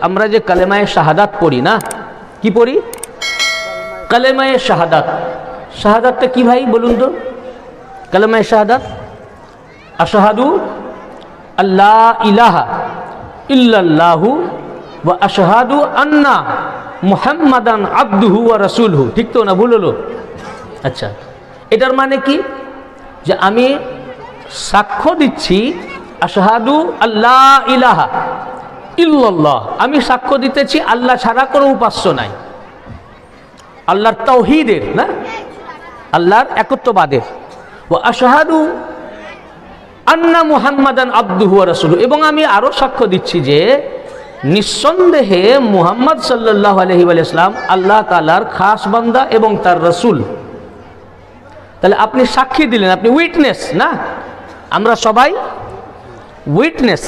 আমরা যে কালেমায়ে শাহাদাত পড়ি না, কি পড়ি? কালেমায়ে শাহাদাত। শাহাদাতটা কি ভাই বলুন তো? কালেমায়ে শাহাদাত আশহাদু আল্লা ইলাহা ইল্লাল্লাহু ওয়া আশহাদু আন্না মুহাম্মাদান আবদুহু ওয়া রাসূলুহু। ঠিক তো না? ভুল হলো? আচ্ছা, এটার মানে কি? যে আমি সাক্ষ্য দিচ্ছি আশহাদু আল্লা ইলাহা ইল্লাল্লাহ, আমি সাক্ষ্য দিতেছি আল্লাহ ছাড়া কোনো উপাস্য নাই, আল্লাহর তাওহীদের, না আল্লাহর একত্ববাদের। ওয়া আশহাদু আন্না মুহাম্মাদান আবদুহু ওয়া রাসূলুহু, এবং আমি আরো সাক্ষ্য দিচ্ছি যে নিঃসন্দেহে মুহাম্মদ সাল্লাল্লাহু আলাইহি ওয়া সাল্লাম আল্লাহ তাআলার খাস বান্দা এবং তার রাসূল। তাহলে আপনি সাক্ষী দিলেন, আপনি উইটনেস না? আমরা সবাই উইটনেস,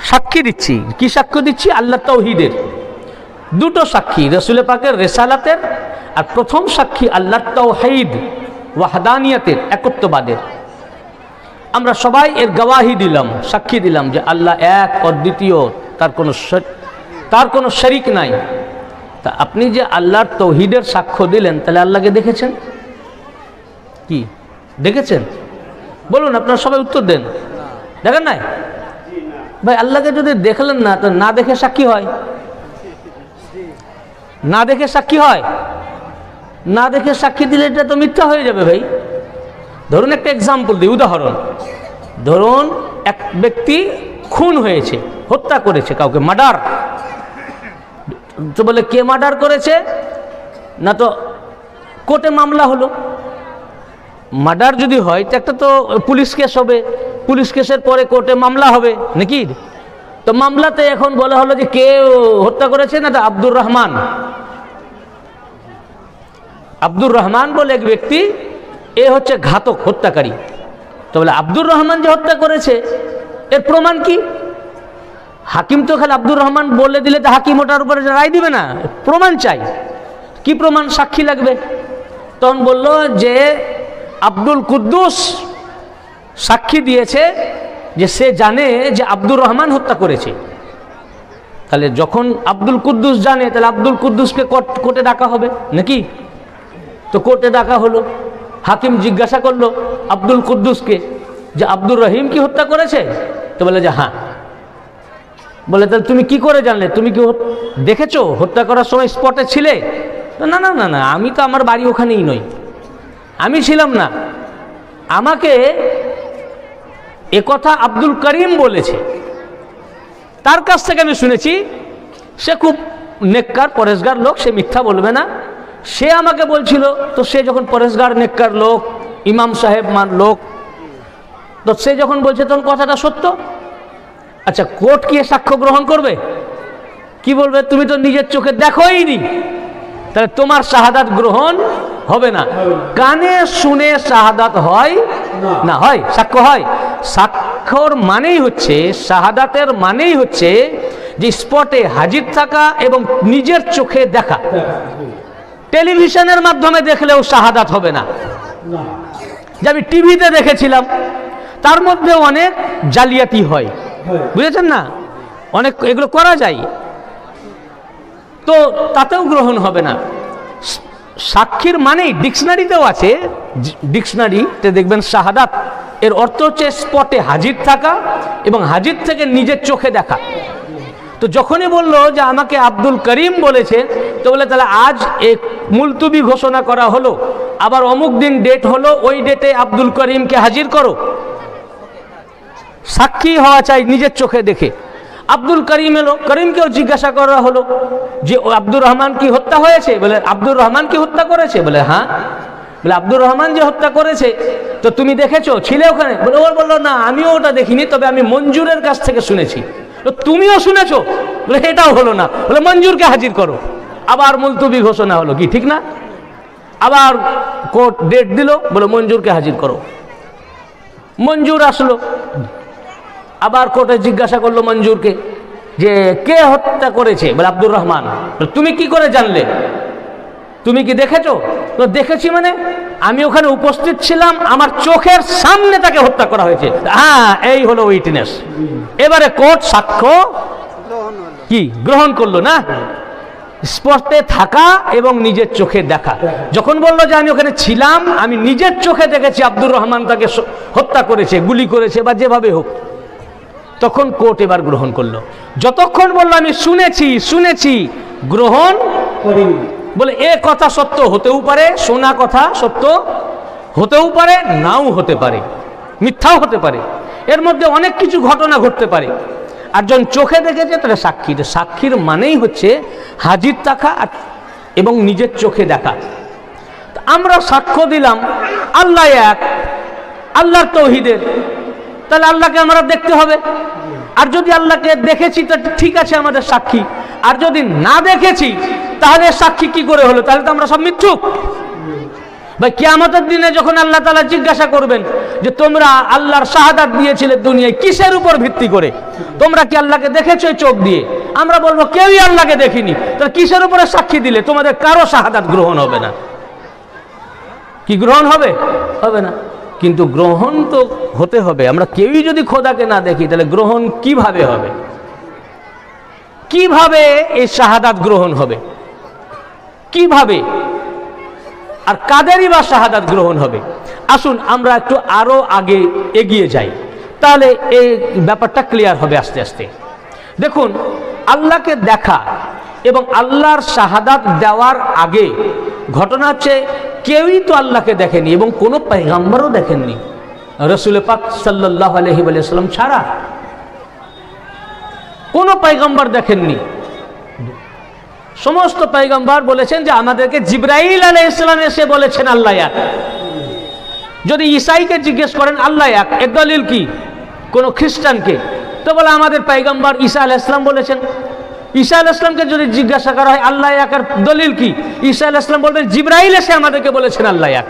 সাক্ষী দিচ্ছি। কি সাক্ষ্য দিচ্ছি? আল্লাহ তাওহীদের। দুটো সাক্ষী, রাসূল পাকের রিসালাতের, আর প্রথম সাক্ষী আল্লাহর তাওহীদ ওয়াহদানিয়াতের, একত্ববাদের। আমরা সবাই এর গওয়াহি দিলাম, সাক্ষী দিলাম যে আল্লাহ এক, অদ্বিতীয়, তার কোনো শরীক নাই। তা আপনি যে আল্লাহর তাওহীদের সাক্ষ্য দিলেন, তাহলে আল্লাহকে দেখেছেন কি? দেখেছেন? বলুন, আপনারা সবাই উত্তর দেন। দেখেন নাই ভাই? আল্লাহকে যদি দেখলেন না, তো না দেখে সাক্ষী হয়? না দেখে সাক্ষী হয়? না দেখে সাক্ষী দিলে এটা তো মিথ্যা হয়ে যাবে ভাই। ধরুন একটা এক্সাম্পল দিই, উদাহরণ। ধরুন এক ব্যক্তি খুন হয়েছে, হত্যা করেছে কাউকে, মার্ডার। তো বলে কে মার্ডার করেছে? না তো কোর্টে মামলা হলো। মার্ডার যদি হয় তো একটা তো পুলিশ কেস হবে, পুলিশ কেসের পরে কোর্টে মামলা হবে নাকি? তো মামলাতে এখন বলা হলো যে কে হত্যা করেছে? না, আব্দুর রহমান। আব্দুর রহমান বলে এক ব্যক্তি, এ হচ্ছে ঘাতক, হত্যাকারী। তো বলে আব্দুর রহমান যে হত্যা করেছে, এর প্রমাণ কি? হাকিম তো খালি আব্দুর রহমান বলে দিলে তো হাকিম ওটার উপরে রায় দিবে না, প্রমাণ চাই। কি প্রমাণ? সাক্ষী লাগবে। তখন বলল যে আব্দুল কুদ্দুস সাক্ষী দিয়েছে যে সে জানে যে আব্দুর রহমান হত্যা করেছে। তাহলে যখন আব্দুল কুদ্দুস জানে, তাহলে আব্দুল কুদ্দুসকে কোর্টে ডাকা হবে নাকি? তো কোর্টে ডাকা হলো, হাকিম জিজ্ঞাসা করলো আব্দুল কুদ্দুসকে যে আব্দুর রহিম কি হত্যা করেছে? তো বলে যে হ্যাঁ। বলে তাহলে তুমি কি করে জানলে? তুমি কি দেখেছো? হত্যা করার সময় স্পটে ছিলে? না না না না, আমি তো আমার বাড়ি ওখানেই নই, আমি ছিলাম না। আমাকে একথা আব্দুল করিম বলেছে, তার কাছ থেকে আমি শুনেছি। সে খুব নেককার পরেশগার লোক, সে মিথ্যা বলবে না। সে আমাকে বলছিল। তো সে যখন পরেশগার নেককার লোক, ইমাম সাহেব মান লোক, তো সে যখন বলছে তখন কথাটা সত্য। আচ্ছা, কোর্ট কি সাক্ষ্য গ্রহণ করবে? কি বলবে? তুমি তো নিজের চোখে দেখোই নি, তাহলে তোমার শাহাদাত গ্রহণ হবে না। কানে শুনে শাহাদাত হয় না? হয়, সাক্ষ্য হয়। সাক্ষ্যর মানেই হচ্ছে, শাহাদাতের মানেই হচ্ছে যে স্পটে হাজির থাকা এবং নিজের চোখে দেখা। টেলিভিশনের মাধ্যমে দেখলেও শাহাদাত হবে না। যে আমি টিভিতে দেখেছিলাম, তার মধ্যে অনেক জালিয়াতি হয়, বুঝেছেন না? অনেক এগুলো করা যায়, তো তাতেও গ্রহণ হবে না। সাক্ষীর মানেই ডিকশনারিতেও আছে, ডিকশনারিতে দেখবেন শাহাদাত এর অর্থ হচ্ছে স্পটে হাজির থাকা এবং হাজির থেকে নিজের চোখে দেখা। তো যখনই বললো যে আমাকে আব্দুল করিম বলেছে, তো বলে তাহলে আজ এক মুলতবি ঘোষণা করা হলো, আবার অমুক দিন ডেট হলো, ওই ডেটে আব্দুল করিমকে হাজির করো। সাক্ষী হওয়া চাই নিজের চোখে দেখে। আব্দুল করিম এলো, করিমকেও জিজ্ঞাসা করা হলো যে আব্দুর রহমান কি হত্যা হয়েছে? বলে আব্দুর রহমান কি হত্যা করেছে? বলে হ্যাঁ। বলে আব্দুর রহমান যে হত্যা করেছে, তো তুমি দেখেছো, ছিলে ওখানে? বলে ও বললো না, আমিও ওটা দেখিনি, তবে আমি মঞ্জুরের কাছ থেকে শুনেছি। তো তুমিও শুনেছো? বলে এটাও হলো না। বলে মঞ্জুরকে হাজির করো। আবার মুলতবি ঘোষণা হলো, কি ঠিক না? আবার কোর্ট ডেট দিল, বলে মঞ্জুরকে হাজির করো। মঞ্জুর আসলো, আবার কোর্টে জিজ্ঞাসা করলো মঞ্জুরকে যে কে হত্যা করেছে? বলে আব্দুর রহমান। তুমি কি করে জানলে? তুমি কি দেখেছো? তো দেখেছি মানে আমি ওখানে উপস্থিত ছিলাম, আমার চোখের সামনে তাকে হত্যা করা হয়েছে। হ্যাঁ, এই হলো উইটনেস। এবারে কোর্ট সাক্ষ্য কি কি গ্রহণ করলো না, স্পষ্টে থাকা এবং নিজের চোখে দেখা। যখন বললো যে আমি ওখানে ছিলাম, আমি নিজের চোখে দেখেছি আব্দুর রহমান তাকে হত্যা করেছে, গুলি করেছে বা যেভাবে হোক, তখন কোর্ট এবার গ্রহণ করলো। যতক্ষণ বললো আমি শুনেছি গ্রহণ করিনি, বলে এ কথা সত্য হতেও পারে, শোনা কথা সত্য হতেও পারে, নাও হতে পারে, মিথ্যাও হতে পারে, এর মধ্যে অনেক কিছু ঘটনা ঘটতে পারে। আর যখন চোখে দেখেছে তাহলে সাক্ষী। সাক্ষীর মানেই হচ্ছে হাজির থাকা এবং নিজের চোখে দেখা। আমরা সাক্ষ্য দিলাম আল্লাহ এক, আল্লাহর তৌহিদের, তাহলে আল্লাহকে আমরা দেখতে হবে। আর যদি আল্লাহকে দেখেছি তো ঠিক আছে, আমাদের সাক্ষী। আর যদি না দেখেছি তাহলে সাক্ষী কি করে হলো? তাহলে তো আমরা সব মিথ্যুক। ভাই কিয়ামতের দিনে যখন আল্লাহ তাআলা জিজ্ঞাসা করবেন যে তোমরা আল্লাহর শাহাদাত দিয়েছিলে দুনিয়ায় কিসের উপর ভিত্তি করে, তোমরা কি আল্লাহকে দেখেছো চোখ দিয়ে? আমরা বলবো কেউই আল্লাহকে দেখিনি, তাহলে কিসের উপরে সাক্ষী দিলে? তোমাদের কারো শাহাদাত গ্রহণ হবে না। কি গ্রহণ হবে? হবে না। কিন্তু গ্রহণ তো হতে হবে। আমরা কেউই যদি খোদাকে না দেখি তাহলে গ্রহণ কিভাবে হবে? কিভাবে এই শাহাদাত গ্রহণ হবে? কিভাবে? আর কাদেরই বা শাহাদাত গ্রহণ হবে? আসুন আমরা একটু আরো আগে এগিয়ে যাই, তাহলে এই ব্যাপারটা ক্লিয়ার হবে আস্তে আস্তে। দেখুন, আল্লাহকে দেখা এবং আল্লাহর শাহাদাত দেওয়ার আগে ঘটনা হচ্ছে কেউই তো আল্লাহকে দেখেনি এবং কোনো পয়গম্বরও দেখেননি রাসূল পাক সাল্লাল্লাহু আলাইহি ওয়াসাল্লাম ছাড়া। কোনো পয়গম্বর দেখেননি। সমস্ত পয়গম্বর বলেছেন যে আমাদেরকে জিবরাইল আলাইহিস সালাম এসে বলেছেন আল্লাহ এক। যদি ঈসাইকে জিজ্ঞেস করেন আল্লাহ এক, এর দলিল কি? কোন খ্রিস্টানকে তো বলে আমাদের পয়গম্বর ঈসা আলাইহিস সালাম বলেছেন। ঈসা আলাইহিস সালামকে যদি জিজ্ঞাসা করা হয় আল্লাহ একের দলিল কি, ঈসা আলাইহিস সালাম বলবেন জিবরাইল এসে আমাদেরকে বলেছেন আল্লাহ এক।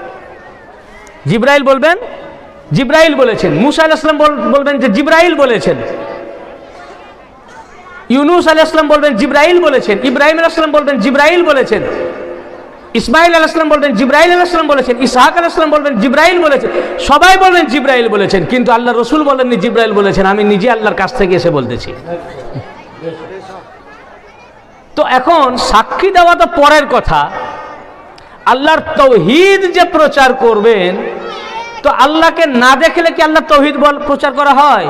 জিবরাইল বলবেন জিবরাইল বলেছেন। মুসা আলাইহিস সালাম বলবেন যে জিবরাইল বলেছেন। ইউনুস আলাইহিস সালাম বলবেন জিবরাইল বলেছেন। ইব্রাহিম আলাইহিস সালাম বলবেন জিবরাইল বলেছেন। ইসমাইল আলাইহিস সালাম বলবেন জিবরাইল আলাইহিস সালাম বলেছেন। ইসহাক আলাইহিস সালাম বলবেন জিবরাইল বলেছেন। সবাই বলবেন জিবরাইল বলেছেন, কিন্তু আল্লাহ রসুল বলেননি জিবরাইল বলেছেন, আমি নিজে আল্লাহর কাছ থেকে এসে বলতেছি। তো এখন সাক্ষী দেওয়া তো পরের কথা, আল্লাহর তৌহিদ যে প্রচার করবেন, তো আল্লাহকে না দেখলে কি আল্লাহ তৌহিদ প্রচার করা হয়?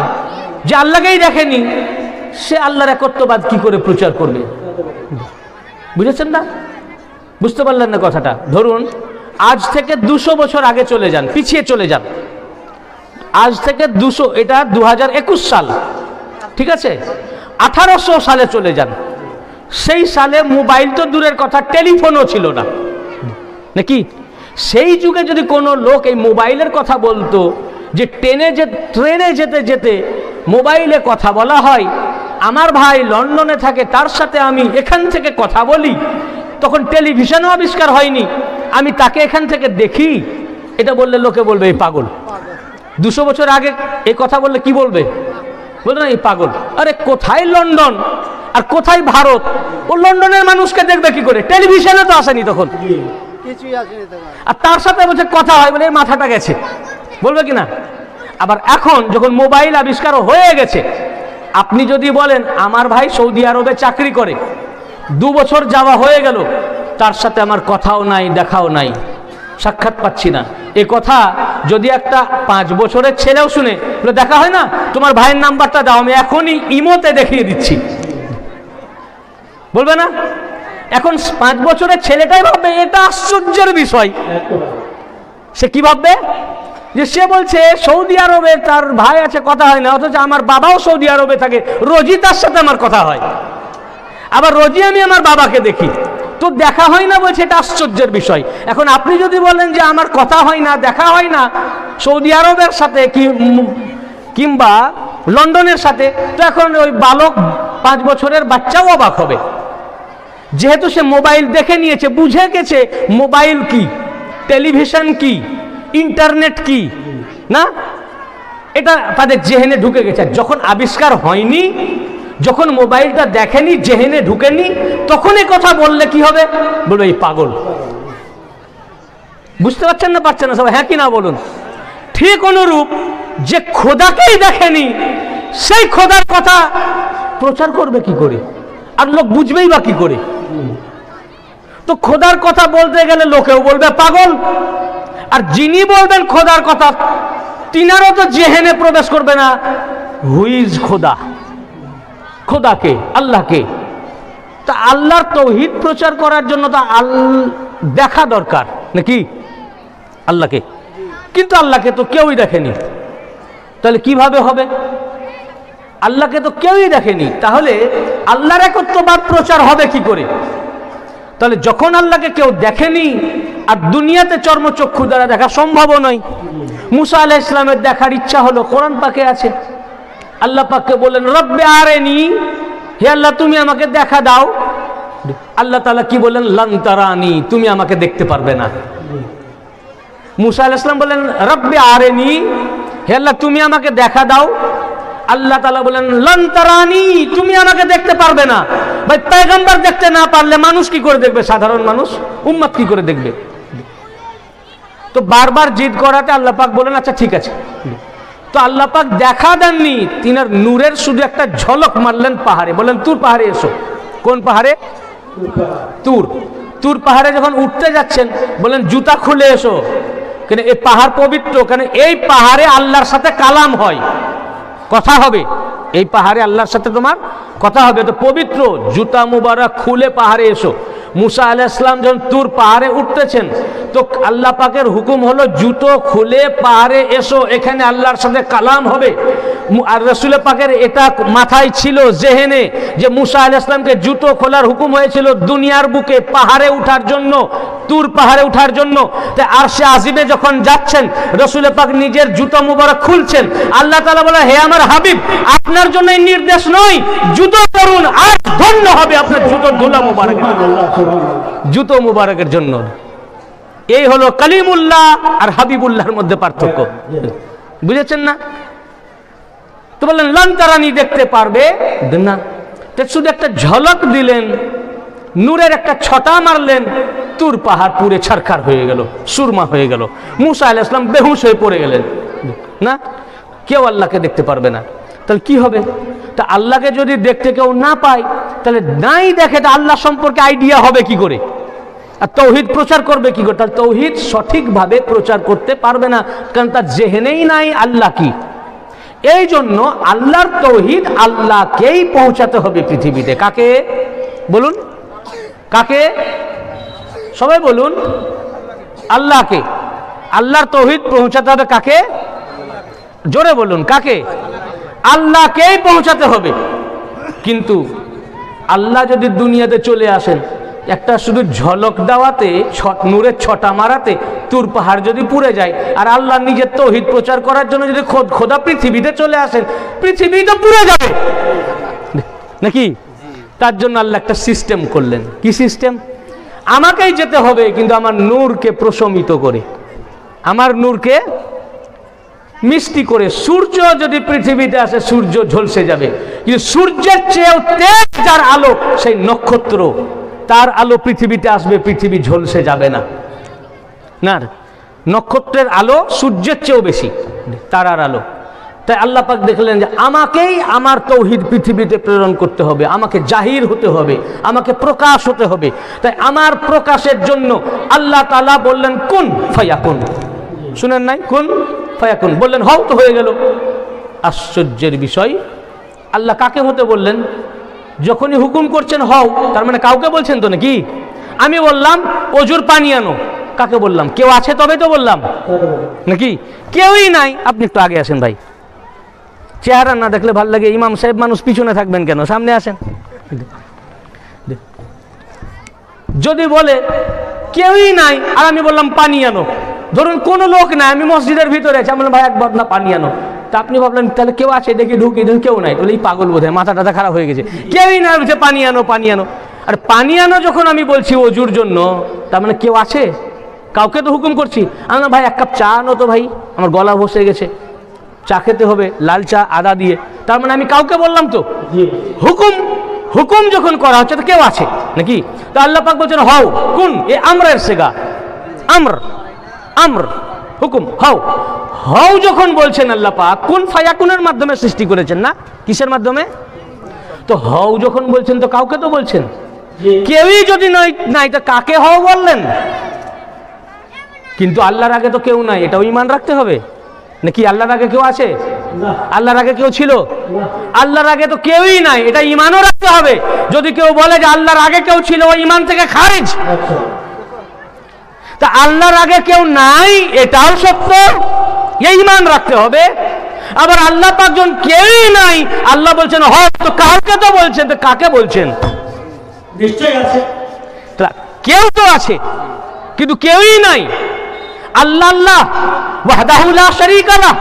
যে আল্লাহকেই দেখেনি সে আল্লাহর একত্ববাদ কি করে প্রচার করবে? বুঝেছেন না? বুঝতে পারলেন না কথাটা? ধরুন আজ থেকে 200 বছর আগে চলে যান, পিছিয়ে চলে যান। আজ থেকে 200, এটা 2021 সাল, ঠিক আছে? 1800 সালে চলে যান। সেই সালে মোবাইল তো দূরের কথা, টেলিফোনও ছিল না নাকি? সেই যুগে যদি কোনো লোক এই মোবাইলের কথা বলতো যে ট্রেনে যেতে যেতে মোবাইলে কথা বলা হয়, আমার ভাই লন্ডনে থাকে, তার সাথে আমি এখান থেকে কথা বলি, তখন টেলিভিশনও আবিষ্কার হয়নি, আমি তাকে এখান থেকে দেখি, এটা বললে লোকে বলবে এই পাগল। 200 বছর আগে এই কথা বললে কি বলবে? বলবে না এই পাগল। আরে কোথায় লন্ডন আর কোথায় ভারত? ও লন্ডনের মানুষকে দেখবে কি করে? টেলিভিশনে তো আসেনি তখন, আর তার সাথে বলছে কথা হয় বলে মাথাটা গেছে, বলবে কিনা? আবার এখন যখন মোবাইল আবিষ্কার হয়ে গেছে, আপনি যদি বলেন আমার ভাই সৌদি আরবে চাকরি করে, 2 বছর যাওয়া হয়ে গেল, তার সাথে আমার কথাও নাই, দেখাও নাই, সাক্ষাৎ পাচ্ছি না, এ কথা যদি একটা 5 বছরের ছেলেও শুনে, দেখা হয় না, তোমার ভাইয়ের নাম্বারটা দাও, আমি এখনই ইমোতে দেখিয়ে দিচ্ছি, বলবে না? এখন 5 বছরের ছেলেটাই ভাববে এটা আশ্চর্যের বিষয়। সে কি ভাববে? যে সে বলছে সৌদি আরবে তার ভাই আছে, কথা হয় না, অথচ আমার বাবাও সৌদি আরবে থাকে, রোজই তার সাথে আমার কথা হয়, আবার রোজই আমি আমার বাবাকে দেখি, তো দেখা হয় না বলছে এটা আশ্চর্যের বিষয়। এখন আপনি যদি বলেন যে আমার কথা হয় না, দেখা হয় না সৌদি আরবের সাথে কিংবা লন্ডনের সাথে, তো এখন ওই বালক 5 বছরের বাচ্চাও অবাক হবে, যেহেতু সে মোবাইল দেখে নিয়েছে, বুঝে গেছে মোবাইল কি, টেলিভিশন কি, ইন্টারনেট কি, না এটা তাদের জেহেনে ঢুকে গেছে। যখন আবিষ্কার হয়নি, যখন মোবাইলটা দেখেনি, জেহেনে ঢুকেনি, তখন এই কথা বললে কি হবে? বলবে এই পাগল। বুঝতে পারছেন না? পারছেন না সবাই? হ্যাঁ কি না বলুন? ঠিক অনুরূপ যে খোদাকেই দেখেনি, সেই খোদার কথা প্রচার করবে কি করে? আর লোক বুঝবেই বা কি করে? তো খোদার কথা বলতে গেলে লোকেও বলবে পাগল, আর যিনি বলবেন খোদার কথা তিনারও তো জেহেনে প্রবেশ করবে না হুইজ খোদা, খোদাকে, আল্লাহকে। তা আল্লাহর তৌহিদ প্রচার করার জন্য তো দেখা দরকার নাকি আল্লাহকে, কিন্তু আল্লাহকে তো কেউই দেখেনি, তাহলে কিভাবে হবে? আল্লাহকে তো কেউই দেখেনি, তাহলে আল্লাহর একত্ববাদ প্রচার হবে কি করে? তাহলে যখন আল্লাহকে কেউ দেখেনি আর দুনিয়াতে চর্মচক্ষু দ্বারা দেখা সম্ভব নয়। মুসা আলাইহিস সালামের দেখার ইচ্ছা হলো, কোরআন পাকে আছে, আল্লাহ পাককে বললেন রব্বে আরেনি, হে আল্লাহ তুমি আমাকে দেখা দাও। আল্লাহ তাআলা কি বললেন? লান তারানি, তুমি আমাকে দেখতে পারবে না। মুসা আলাইহিস সালাম বললেন রব্বে আরেনি, হে আল্লাহ তুমি আমাকে দেখা দাও। আল্লাহ তাআলা বলেন লান তারানি, তুমি আমাকে দেখতে পারবে না। ভাই পয়গম্বর দেখতে না পারলে মানুষ কি করে দেখবে? সাধারণ মানুষ, উম্মত কি করে দেখবে? তো বারবার জিদ করাতে আল্লাহ পাক বলেন আচ্ছা ঠিক আছে। তো আল্লাহ পাক দেখা দেননি, তিনার নূরের শুধু একটা ঝলক মারলেন পাহাড়ে, বললেন তুর পাহাড়ে এসো। কোন পাহাড়ে? তুর। তুর পাহাড়ে যখন উঠতে যাচ্ছেন বলেন জুতা খুলে এসো, কেন এই পাহাড় পবিত্র, কেন এই পাহাড়ে আল্লাহর সাথে কালাম হয়, কথা হবে। এই পাহাড়ে আল্লাহর সাথে তোমার কথা হবে, তো পবিত্র, জুতা মুবারক খুলে পাহাড়ে এসো। মুসা আলাইহিস সালাম যখন তুর পাহাড়ে উঠতেছেন তো আল্লাহ পাকের হুকুম হলো জুতো খুলে পাহাড়ে এসো, এখানে আল্লাহর সাথে কালাম হবে। আর রাসূল পাকের এটা মাথায় ছিল, জেহেনে, যে মুসা আলাইহিস সালামকে জুতো খোলার হুকুম হয়েছিল দুনিয়ার বুকে পাহাড়ে উঠার জন্য, তুর পাহাড়ে উঠার জন্য। তাই আরশে আজিমে যখন যাচ্ছেন রাসূল পাক নিজের জুতো মুবারক খুলছেন, আল্লাহ তাআলা বলে হে আমার হাবিব, আপনার জন্য এই নির্দেশ নয়, জুতো পরুন, আজ ধন্য হবে আপনার জুতোর ধুলা মুবারক, জুতো মুবারকের জন্য। এই হলো কালিমুল্লাহ আর হাবিবুল্লাহর মধ্যে পার্থক্য, বুঝেছেন না? তো বললেন লান তারানি, দেখতে পারবে না। শুধু একটা ঝলক দিলেন, নূরের একটা ছটা মারলেন, তুর পাহাড় পুরে ছারখার হয়ে গেল, সুরমা হয়ে গেল। মুসা আলাইহিস সালাম বেহুশ হয়ে পড়ে গেলেন। না, কেউ আল্লাহকে দেখতে পারবে না, তাহলে কি হবে? তা আল্লাহকে যদি দেখতে কেউ না পায়, তাহলে নাই দেখে, তা আল্লাহ সম্পর্কে আইডিয়া হবে কি করে? আর তৌহিদ প্রচার করবে কি করে? তাহলে তৌহিদ সঠিকভাবে প্রচার করতে পারবে না, কারণ তার জেহেনেই নাই আল্লাহ কি। এই জন্য আল্লাহর তৌহিদ আল্লাহকেই পৌঁছাতে হবে পৃথিবীতে। কাকে বলুন? কাকে? সবাই বলুন, আল্লাহকে। আল্লাহর তৌহিদ পৌঁছাতে হবে কাকে? জোরে বলুন, কাকে? আল্লাহকেই পৌঁছাতে হবে। কিন্তু আল্লাহ যদি দুনিয়াতে চলে আসেন, একটা শুধু ঝলক দেওয়াতে, নূরের ছটা মারাতে তুর পাহাড় যদি পুড়ে যায়, আর আল্লাহ নিজের তৌহিদ প্রচার করার জন্য যদি খোদা পৃথিবীতে চলে আসেন, পৃথিবী তো পুড়ে যাবে নাকি? তার জন্য আল্লাহ একটা সিস্টেম করলেন। কি সিস্টেম? আমাকেই যেতে হবে, কিন্তু আমার নূরকে প্রশমিত করে, আমার নূরকে মিষ্টি করে। সূর্য যদি পৃথিবীতে আসে, সূর্য ঝলসে যাবে, কিন্তু সূর্যের চেয়েও তেজ যার আলো, সেই নক্ষত্র, তার আলো পৃথিবীতে আসবে, পৃথিবী ঝলসে যাবে না। না, নক্ষত্রের আলো সূর্যের চেয়েও বেশি, তারার আলো। তাই আল্লাহ পাক দেখলেন যে আমাকেই আমার তৌহিদ পৃথিবীতে প্রেরণ করতে হবে, আমাকে জাহির হতে হবে, আমাকে প্রকাশ হতে হবে। তাই আমার প্রকাশের জন্য আল্লাহ তাআলা বললেন কুন ফায়াকুন। শুনেন নাই? কুন ফায়াকুন বললেন, হও, তো হয়ে গেল। আশ্চর্যের বিষয়, আল্লাহ কাকে হতে বললেন? যখনই হুকুম করছেন হও, তার মানে কাউকে বলছেন তো নাকি? আমি বললাম অজুর পানি আনো, কাকে বললাম? কেউ আছে তবে তো বললাম নাকি? কেউই নাই। আপনি একটু আগে আসেন ভাই, চেহারা না দেখলে ভালো লাগে। ইমাম সাহেব মানুষ, পিছনে থাকবেন কেন? সামনে আসেন। যদি বলে কেউই নাই আর আমি বললাম পানি আনো, ধরুন কোনো লোক নাই, আমি মসজিদের ভিতরে আছি, আমি বললাম ভাই এক বদনা পানি আনো, তা আপনি ভাবলেন তাহলে কেউ আছে, দেখি ঢুকি, দেখুন কেউ নাই, তাহলে এই পাগল বোধ হয়, মাথা টাথা খারাপ হয়ে গেছে, কেউই নাই, বলছে পানি আনো, পানি আনো। আর পানি আনো যখন আমি বলছি অজুর জন্য, তার মানে কেউ আছে? কাউকে তো হুকুম করছি। আমি ভাই এক কাপ চা আনো তো ভাই, আমার গলা বসে গেছে, চা খেতে হবে, লাল চা আদা দিয়ে, তার মানে আমি কাউকে বললাম তো। হুকুম, হুকুম যখন করা হচ্ছে তো কেউ আছে নাকি? তো আল্লাহ পাক বলছেন হও, কুন, এ আমরের সেগা, আমর, আমর, হুকুম, হও। হও যখন বলছেন আল্লাহ পাক, কুন ফায়াকুনের মাধ্যমে সৃষ্টি করেছেন না? কিসের মাধ্যমে? তো হও যখন বলছেন তো কাউকে তো বলছেন, কেউই যদি নাই তো কাকে হও বললেন? কিন্তু আল্লাহর আগে তো কেউ নাই, এটাও ঈমান রাখতে হবে নাকি? আল্লাহর আগে কেউ আছে? আল্লাহর আগে কেউ ছিল? আল্লাহর আগে তো কেউই নাই, এটা ঈমানও রাখতে হবে। যদি কেউ বলে যে আল্লাহর আগে কেউ ছিল, ও ঈমান থেকে খারিজ। তা আল্লাহর আগে কেউ নাই এটাও সত্য, এই ঈমান রাখতে হবে। আবার আল্লাহ পাক যখন কেউই নাই, আল্লাহ বলছেন হক, তো কাউকে তো বলছেন, তো কাকে বলছেন? নিশ্চয়ই আছে, কেউ তো আছে কিন্তু কেউই নাই। আল্লাহ আল্লাহ ওয়াহদাহু লা শারীকা লাহ,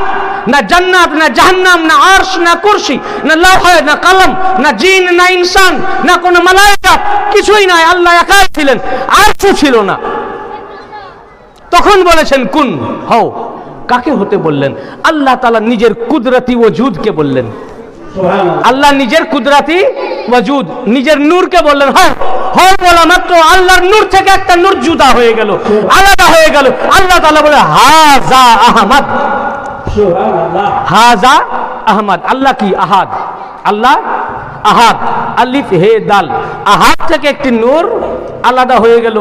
না জান্নাত না জাহান্নাম না আরশ না কুরসি না লৌহ না কলম না জিন না ইনসান না কোনো মালায়েকা, কিছুই নাই। আল্লাহ একাই ছিলেন, আরশও ছিল না। তখন বলেছেন কুন, হও। কাকে হতে বললেন? আল্লাহ তাআলা নিজের কুদরতি ওজুদকে বললেন। আল্লাহ নিজের কুদরতি ওয়াজুদ, নিজের নূরকে বললেন হও। হও বলা মাত্র আল্লাহর নূর থেকে একটা নূর জুদা হয়ে গেল, আলাদা হয়ে গেল। আল্লাহ তাআলা বলে হাজা আহমদ, হাজা আহমদ। আল্লাহ কি? আহাদ। আল্লাহ আহাদ, আলিফ হে দাল। আহাদ থেকে একটি নূর আলাদা হয়ে গেল।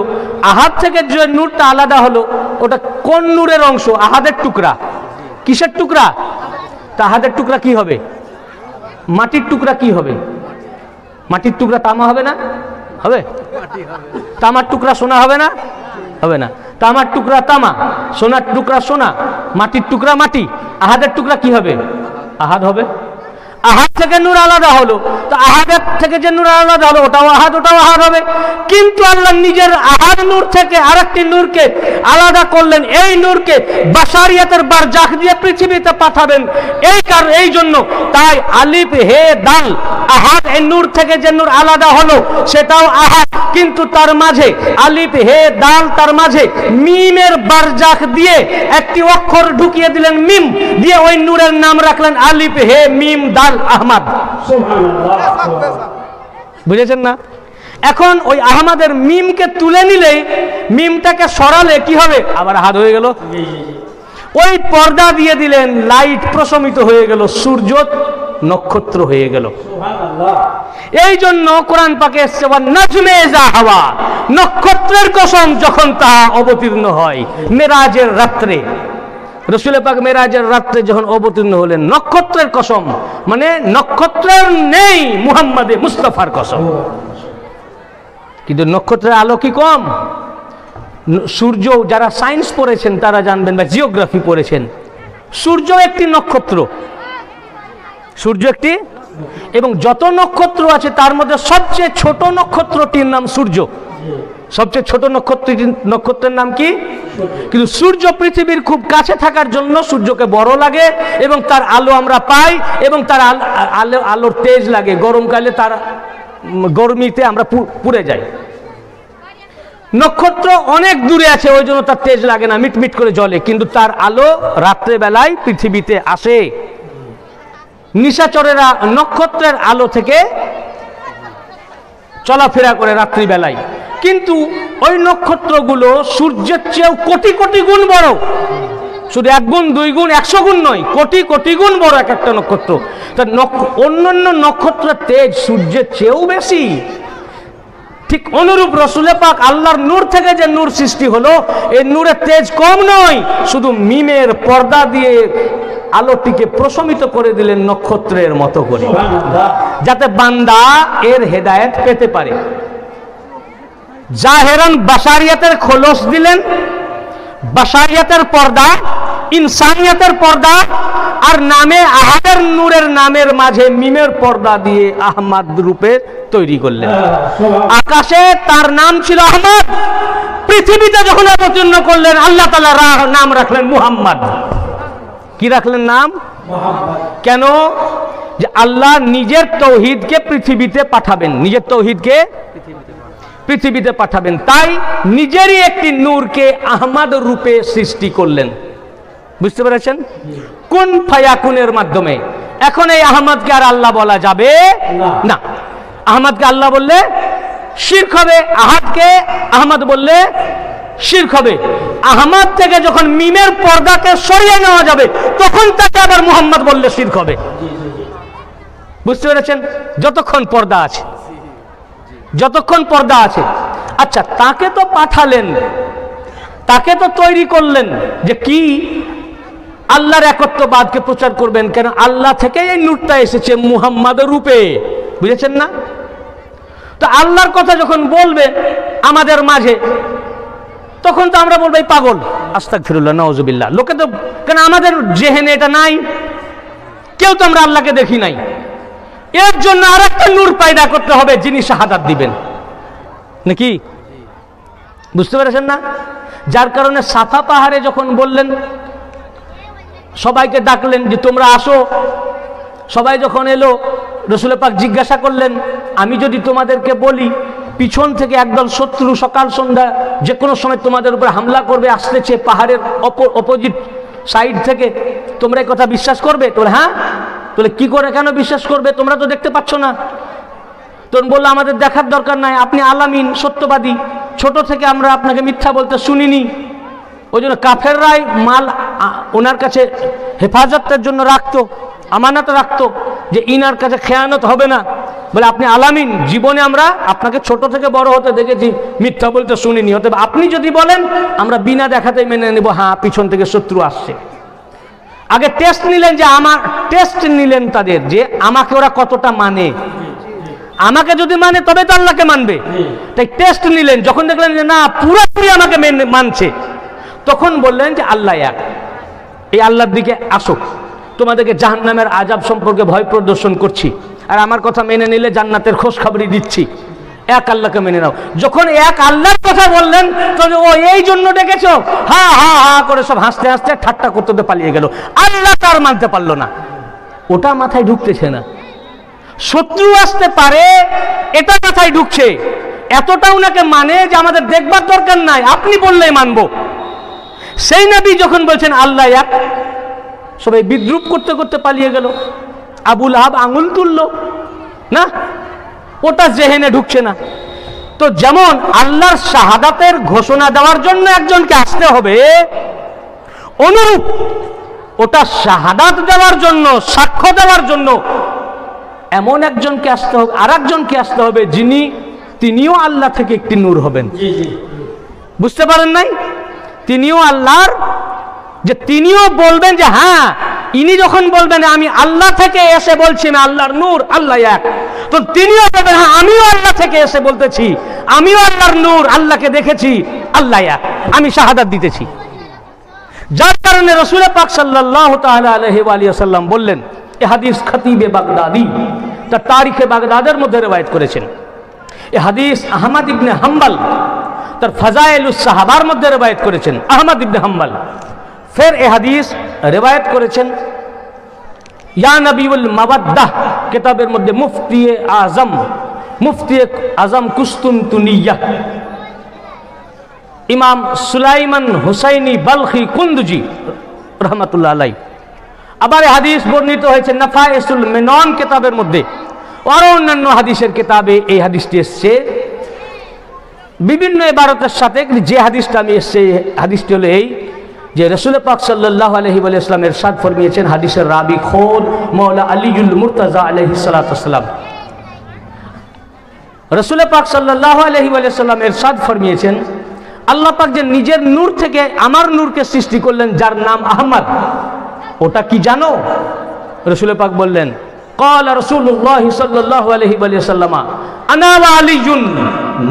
আহাদ থেকে যে নূরটা আলাদা হলো, ওটা কোন নূরের অংশ? আহাদের টুকরা। কিসের টুকরা? তা আহাদের টুকরা কি হবে? মাটির টুকরা কি হবে? মাটির টুকরা তামা হবে না? হবে। তামার টুকরা সোনা হবে না? হবে না। তামার টুকরা তামা, সোনার টুকরা সোনা, মাটির টুকরা মাটি। আহাদের টুকরা কি হবে? আহাদ হবে। আহাদ থেকে নূর আলাদা হলো, তো আহাদের থেকে যে নূর আলাদা হলো, ওটাও আহাদ, ওটাও আহাদ হবে। কিন্তু আল্লাহ নিজের আহাদ নূর থেকে আরেকটি নূরকে আলাদা করলেন। এই নূরকে বাশারিয়াতের বারজাখ দিয়ে পৃথিবীতে পাঠাবেন। এই জন্য তাই আলিফ হে দাল, আহাদ, এই নূর থেকে যে নূর আলাদা হলো সেটাও আহাদ, কিন্তু তার মাঝে আলিফ হে দাল, তার মাঝে মিমের বারজাখ দিয়ে একটি অক্ষর ঢুকিয়ে দিলেন, মিম দিয়ে ওই নূরের নাম রাখলেন আলিফ হে মিম দাল আহমদ। বুঝেছেন না? এখন ওই আহমদের মিমকে তুলে নিলে, মিমটাকে সরালে কি হবে? আবার আহাদ হয়ে গেল। ওই পর্দা দিয়ে দিলেন, লাইট প্রশমিত হয়ে গেল, সূর্য নক্ষত্র হয়ে গেল। এই জন্য কোরআন পাকে এসেছে নাজমে ইযা হাওয়া, নক্ষত্রের কসম যখন তা অবতীর্ণ হয়। মেরাজের রাত্রে রাসূল পাক মেরাজের রাত্রে যখন অবতীর্ণ হলেন, নক্ষত্রের কসম, মানে নক্ষত্রের নেই, মুহাম্মদে মুস্তাফার কসম। কিন্তু নক্ষত্রের আলো কি কম? সূর্য, যারা সায়েন্স পড়েছেন তারা জানবেন, বা জিওগ্রাফি পড়েছেন, সূর্য একটি নক্ষত্র। সূর্য একটি, এবং যত নক্ষত্র আছে তার মধ্যে সবচেয়ে ছোট নক্ষত্রটির নাম সূর্য। সবচেয়ে ছোট নক্ষত্রের নাম কি? কিন্তু সূর্য পৃথিবীর খুব কাছে থাকার জন্য সূর্যকে বড় লাগে, এবং তার আলো আমরা পাই, এবং তার আলোর তেজ লাগে। গরমকালে তার গরমিতে আমরা পুড়ে যাই। নক্ষত্র অনেক দূরে আছে, ওই জন্য তার তেজ লাগে না, মিটমিট করে জ্বলে, কিন্তু তার আলো রাত্রে বেলায় পৃথিবীতে আসে। নিশাচরেরা নক্ষত্রের আলো থেকে চলাফেরা করে রাত্রি বেলায়, কিন্তু ওই নক্ষত্রগুলো সূর্যের চেয়েও কোটি কোটি গুণ বড়। শুধু 1 গুণ 2 গুণ 100 গুণ নয়, কোটি কোটি গুণ বড় এক একটা নক্ষত্র। তা অন্যান্য নক্ষত্রের তেজ সূর্যের চেয়েও বেশি। ঠিক অনুরূপ রাসূল পাক আল্লাহর নূর থেকে যে নূর সৃষ্টি হলো, এই নূরের তেজ কম নয়, শুধু মিমের পর্দা দিয়ে আলোটিকে প্রশমিত করে দিলেন নক্ষত্রের মতো করে, যাতে বান্দা এর হেদায়েত পেতে পারে। জাহেরান বাশারিয়াতের খোলস দিলেন, বাশারিয়াতের পর্দা, ইনসানিয়াতের পর্দা, আর নামে আহাদের নূরের নামের মাঝে মিমের পর্দা দিয়ে আহমদ রূপে তৈরি করলেন। আকাশে তার নাম ছিল আহমদ, পৃথিবীতে যখন অবতীর্ণ করলেন আল্লাহ তাআলা নাম রাখলেন মুহাম্মদ। কি রাখলেন নাম? কেন? যে আল্লাহ নিজের তৌহিদকে পৃথিবীতে পাঠাবেন, নিজের তৌহিদকে পৃথিবীতে পাঠাবেন, তাই নিজেরই একটি নূরকে আহমদ রূপে সৃষ্টি করলেন। বুঝতে পেরেছেন? কোন ফায়াকুনের মাধ্যমে। এখন এই আহমদকে আর আল্লাহ বলা যাবে না। আহমদকে আল্লাহ বললে শিরক হবে, আহাদকে আহমদ বললে শিরক হবে। আহমদ থেকে যখন মিমের পর্দাকে সরিয়ে নেওয়া যাবে, তখন তাকে আবার মুহাম্মদ বললে শিরক হবে। বুঝতে পেরেছেন? যতক্ষণ পর্দা আছে, যতক্ষণ পর্দা আছে। আচ্ছা, তাকে তো পাঠালেন, তাকে তো তৈরি করলেন যে কি আল্লাহর একত্ববাদকে প্রচার করবেন, কেন আল্লাহ থেকে এই নূরটা এসেছে মুহাম্মাদের রূপে, বুঝেছেন না? তো আল্লাহর কথা যখন বলবে আমাদের মাঝে, তখন তো আমরা বলবো এই পাগল, আস্তাগফিরুল্লাহ, নাউজুবিল্লাহ। লোকে তো, কেন আমাদের জেহেনে এটা নাই, কেউ তো আমরা আল্লাহকে দেখি নাই। এর জন্য আর একটা নূর পয়দা করতে হবে যিনি শাহাদাত দিবেন, নাকি? বুঝতে পেরেছেন না? যার কারণে সাফা পাহাড়ে যখন বললেন, সবাইকে ডাকলেন যে তোমরা আসো, সবাই যখন এলো, রসুল পাক জিজ্ঞাসা করলেন, আমি যদি তোমাদেরকে বলি পিছন থেকে একদল শত্রু সকাল সন্ধ্যা যে কোনো সময় তোমাদের উপর হামলা করবে, আসতেছে পাহাড়ের অপোজিট সাইড থেকে, তোমরা এই কথা বিশ্বাস করবে? তোমরা হ্যাঁ। তাহলে কি করে, কেন বিশ্বাস করবে? তোমরা তো দেখতে পাচ্ছ না। তখন বললো আমাদের দেখার দরকার নাই, আপনি আলামিন, সত্যবাদী, ছোট থেকে আমরা আপনাকে মিথ্যা বলতে শুনিনি। ওই জন্য কাফেররাই মাল ওনার কাছে হেফাজতের জন্য রাখতো, আমানত রাখতো, যে ইনার কাছে খেয়ানত হবে না। বলে আপনি আলামিন, জীবনে আমরা আপনাকে ছোট থেকে বড় হতে দেখেছি, মিথ্যা বলতে শুনিনি। হতে আপনি যদি বলেন আমরা বিনা দেখাতেই মেনে নেব, হ্যাঁ পিছন থেকে শত্রু আসছে। আগে টেস্ট নিলেন, যে আমার টেস্ট নিলেন তাদের, যে আমাকে ওরা কতটা মানে। আমাকে যদি মানে তবে তো আল্লাহকে মানবে, তাই টেস্ট নিলেন। যখন দেখলেন যে না পুরোপুরি আমাকে মানছে, তখন বললেন যে আল্লাহ এক, এই আল্লাহর দিকে আসো, তোমাদেরকে জাহান্নামের আযাব সম্পর্কে ভয় প্রদর্শন করছি, আর আমার কথা মেনে নিলে জান্নাতের খোঁজ খবরই দিচ্ছি, এক আল্লাহকে মেনে নাও। যখন এক আল্লাহর কথা বললেন, তখন ও এই জন্য ডেকেছো, হা হা হা করে সব হাসতে হাসতে ঠাট্টা করতে পালিয়ে গেল। আল্লাহ তার মানতে পারলো না, ওটা মাথায় ঢুকতেছে না। শত্রু আসতে পারে এটা মাথায় ঢুকছে, এতটা উনাকে মানে যে আমাদের দেখবার দরকার নাই, আপনি বললেই মানবো। সেই নবী যখন বলছেন আল্লাহ এক, সবাই বিদ্রুপ করতে করতে পালিয়ে গেল। আবু লাহাব আঙুল তুলল না, ওটা জেহেনে ঢুকছে না। তো যেমন আল্লাহর শাহাদাতের ঘোষণা দেওয়ার জন্য একজনকে আসতে হবে, অনুরূপ ওটা শাহাদাত দেওয়ার জন্য, সাক্ষ্য দেওয়ার জন্য এমন একজনকে আসতে হবে, আর একজনকে আসতে হবে তিনিও আল্লাহ থেকে একটি নূর হবেন। বুঝতে পারেন নাই? তিনিও আল্লাহর, যে তিনিও বলবেন যে হ্যাঁ, ইনি যখন বলবেন আমি আল্লাহ থেকে এসে বলছি, আমি আল্লাহর নূর, আল্লাহ এক, তো তিনিও বলবেন হ্যাঁ আমিও আল্লাহ থেকে এসে বলতেছি, আমিও আল্লাহর নূর, আল্লাহকে দেখেছি, আল্লাহ এক, আমি শাহাদাত দিতেছি। যার কারণে রাসূল পাক সাল্লাল্লাহু তাআলা আলাইহি ওয়া সাল্লাম বললেন, এই হাদিস খতিবে বাগদাদি তার তারিখে বাগদাদের মধ্যে রওয়ায়াত করেছেন। এই হাদিস আহমদ ইবনে হাম্বল তার ফাজাইলুস সাহাবার মধ্যে রওয়ায়াত করেছেন, আহমদ ইবনে হাম্বল। ফের এই হাদিস রওয়ায়াত করেছেন ইয়া নবিউল মাওয়াদ্দাহ কিতাবের মধ্যে মুফতি আজম কুস্তুনতুনিয়া ইমাম সুলাইমান হুসাইনি বালখি কুন্দুজি রহমাতুল্লাহ আলাইহি। আবার এই হাদিস বর্ণিত হয়েছে নাফায়েসুল মেনন কিতাবের মধ্যে, আর অন্যান্য হাদিসের কিতাবে এই হাদিসটি এসছে বিভিন্ন ইবারতের সাথে। যে হাদিসটা আমি এসছে, হাদিসটি হলো এই যে রাসূল পাক সাল্লাল্লাহু আলাইহি ওয়া সাল্লাম ইরশাদ ফরমিয়েছেন, হাদিসের রাবি খোদ মাওলা আলীউল মুরতাজা আলাইহিস সালাতু ওয়াসসালাম। রাসূল পাক সাল্লাল্লাহু আলাইহি ওয়া সাল্লাম ইরশাদ ফরমিয়েছেন, আল্লাহ পাক যে নিজের নূর থেকে আমার নূরকে সৃষ্টি করলেন, যার নাম আহমদ, ওটা কি জানো? রাসূল পাক বললেন, قال رسول الله صلى الله عليه وسلم انا وعلي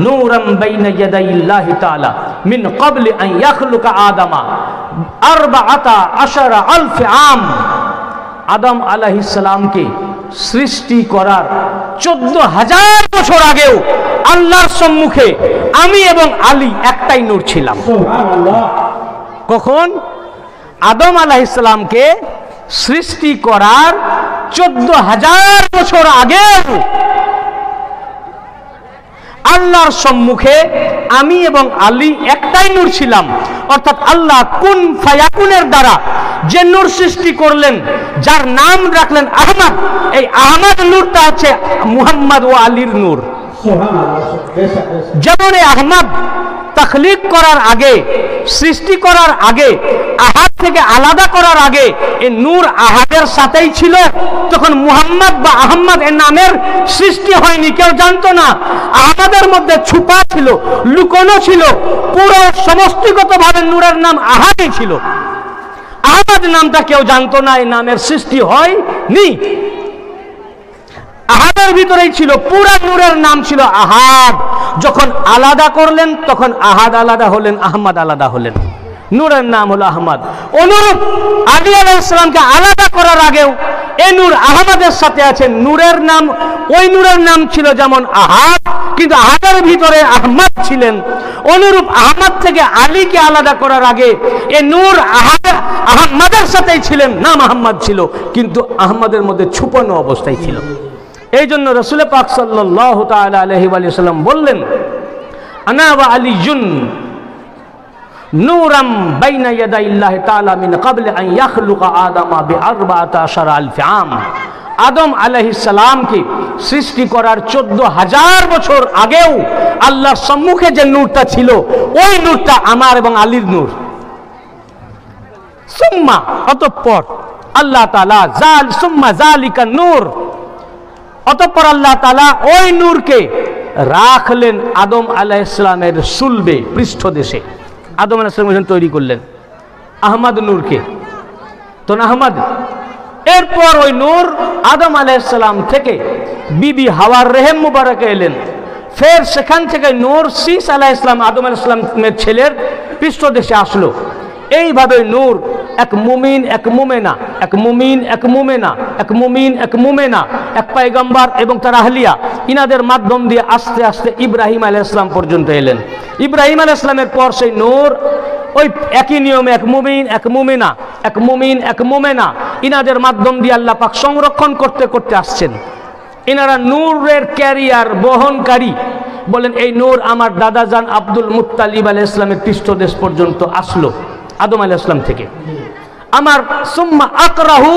نورا بين يدي الله تعالى من قبل ان يخلق آدم 14,000 عام। আদম আলাইহিস সালামকে সৃষ্টি করার 14,000 বছর আগেও আল্লাহর সম্মুখে আমি এবং আলী একটাই নূর ছিলাম। সুবহানাল্লাহ। কখন? আদম আলাইহিস সালামকে সৃষ্টি করার 14,000 বছর আগে আল্লাহর সম্মুখে আমি এবং আলী একটাই নূর ছিলাম। অর্থাৎ আল্লাহ কুন ফায়াকুনের দ্বারা যে নূর সৃষ্টি করলেন, যার নাম রাখলেন আহমদ, এই আহমদ নূরটা হচ্ছে মুহাম্মদ ও আলীর নূর। যেমন এই আহমদ তখলিক করার আগে, সৃষ্টি করার আগে আহাদ থেকে আলাদা করার আগে এই নূর আহাদের সাথেই ছিল, তখন মুহাম্মদ বা আহমদ এর নামের সৃষ্টি হয়নি, কেউ জানতো না। আহাদের মধ্যে ছুপা ছিল, লুকোনো ছিল, পুরো সমষ্টিগতভাবে নূরের নাম আহাদই ছিল। আহমদ নামটা কেউ জানতো না, এই নামের সৃষ্টি হয়নি। আহাদের ভিতরেই ছিল, পুরা নূরের নাম ছিল আহাদ। যখন আলাদা করলেন তখন আহাদ আলাদা হলেন, আহমদ আলাদা হলেন, নূরের নাম হলো আহমদ। অনুরূপ আলী আলাইহিস সালামকে আলাদা করার আগেও এই নূর আহমদের সাথে আছে, নূরের নাম ওই নূরের নাম ছিল যেমন আহাদ, কিন্তু আহাদের ভিতরে আহমদ ছিলেন। অনুরূপ আহমদ থেকে আলীকে আলাদা করার আগে এই নূর আহমদের সাথেই ছিলেন, নাম আহমদ ছিল, কিন্তু আহমদের মধ্যে ছুপানো অবস্থায় ছিল। এই জন্য রাসূল পাক সাল্লাল্লাহু তাআলা আলাইহি ওয়া সাল্লাম বললেন, আনা ওয়া আলিয়ুন নূরাম বাইনা ইয়াদাইল্লাহি তাআলা মিন ক্বাবলি আন ইয়াখলুকা আদামা বি14 আলফ আম। আদম আলাইহিস সালামকে সৃষ্টি করার 14,000 বছর আগেও আল্লাহর সম্মুখে যে নূরটা ছিল, ওই নূরটা আমার এবং আলীর নূর। সুম্মা, অতঃপর আল্লাহ তাআলা সুম্মা যালিকা নূর, অতঃপর আল্লাহ তাআলা ওই নূরকে রাখলেন আদম আলাইহিস সালামের সুলবে, পৃষ্ঠদেশে। আদম আলাইহিস সালাম তৈরি করলেন আহমদ নূরকে, তো আহমদ। এরপর ওই নূর আদম আলাইহিস সালাম থেকে বিবি হাওয়ার রেহেম মুবারকে এলেন, ফের সেখান থেকে নূর শীস আলাইহিস সালাম আদম আলাইহিস সালামের ছেলের পৃষ্ঠদেশে আসলো। এইভাবে নূর এক মুমিন এক মুমেনা, এক মুমিন এক মুমেনা, এক মুমিন এক মুমেনা, এক পয়গম্বর এবং তার আহলিয়া, ইনাদের মাধ্যম দিয়ে আস্তে আস্তে ইব্রাহিম আলাইহিস সালাম পর্যন্ত এলেন। ইব্রাহিম আলাইহিস সালামের পর সেই নূর ওই একই নিয়মে এক মুমিন এক মুমিনা, এক মুমিন এক মুমেনা, ইনাদের মাধ্যম দিয়ে আল্লাহ পাক সংরক্ষণ করতে করতে আসছেন। ইনারা নূরের ক্যারিয়ার, বহনকারী। বলেন এই নূর আমার দাদাজান আব্দুল মুত্তালিব আলাইহিস সালামের পৃষ্ঠদেশ পর্যন্ত আসলো আদম আলাইহিস সালাম থেকে। আমার সুম্মা আকরাহু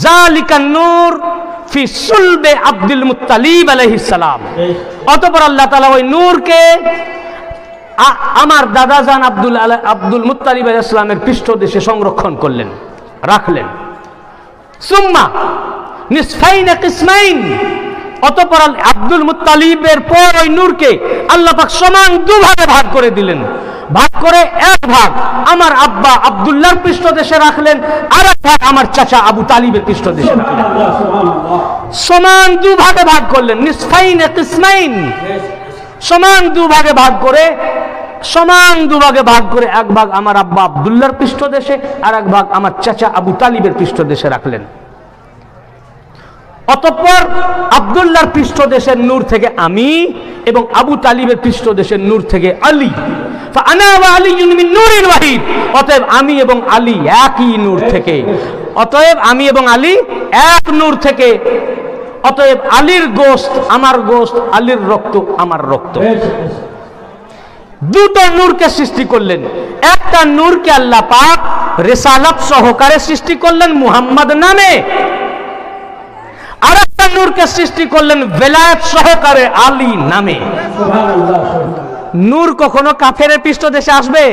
যালিকা নূর ফি সুলবে আব্দুল মুত্তালিব আলাইহিস সালাম। অতঃপর আল্লাহ তাআলা ওই নূরকে আমার দাদাজান আব্দুল মুত্তালিব আলাইহিস সালামের পৃষ্ঠদেশে সংরক্ষণ করলেন, রাখলেন। সুম্মা নিসফাইন কিসমাইন, অতঃপর আব্দুল মুত্তালিবের পর ওই নূরকে আল্লাহ পাক সমান দুভাগে ভাগ করে দিলেন। ভাগ করে এক ভাগ আমার আব্বা আব্দুল্লাহর পৃষ্ঠদেশে রাখলেন, আর এক ভাগ আমার চাচা আবু তালিবের পৃষ্ঠদেশে রাখলেন। সমান দুভাগে ভাগ করলেন, নিসফাইন কিসমাইন, সমান দুভাগে ভাগ করে, সমান দুভাগে ভাগ করে এক ভাগ আমার আব্বা আব্দুল্লাহর পৃষ্ঠদেশে, আর এক ভাগ আমার চাচা আবু তালিবের পৃষ্ঠদেশে রাখলেন। অতঃপর আব্দুল্লাহর পৃষ্ঠদেশের নূর থেকে আমি এবং আবু তালিবের পৃষ্ঠদেশের নূর থেকে আলী। ফাআনা ওয়া আলিয়ুন মিন নূরিল ওয়াহিদ, অতএব আমি এবং আলী একই নূর থেকে, অতএব আমি এবং আলী এক নূর থেকে, অতএব আলীর গোশত আমার গোশত, আলীর রক্ত আমার রক্ত। দুটো নূরকে সৃষ্টি করলেন। একটা নূরকে আল্লাহ পাক রিসালাত সহকারে সৃষ্টি করলেন মুহাম্মদ নামে, আর একটা নূরকে সৃষ্টি করলেন বেলায়েত সহকারে আলী নামে। নূর কখনো কাফেরের পৃষ্ঠদেশে আসবে?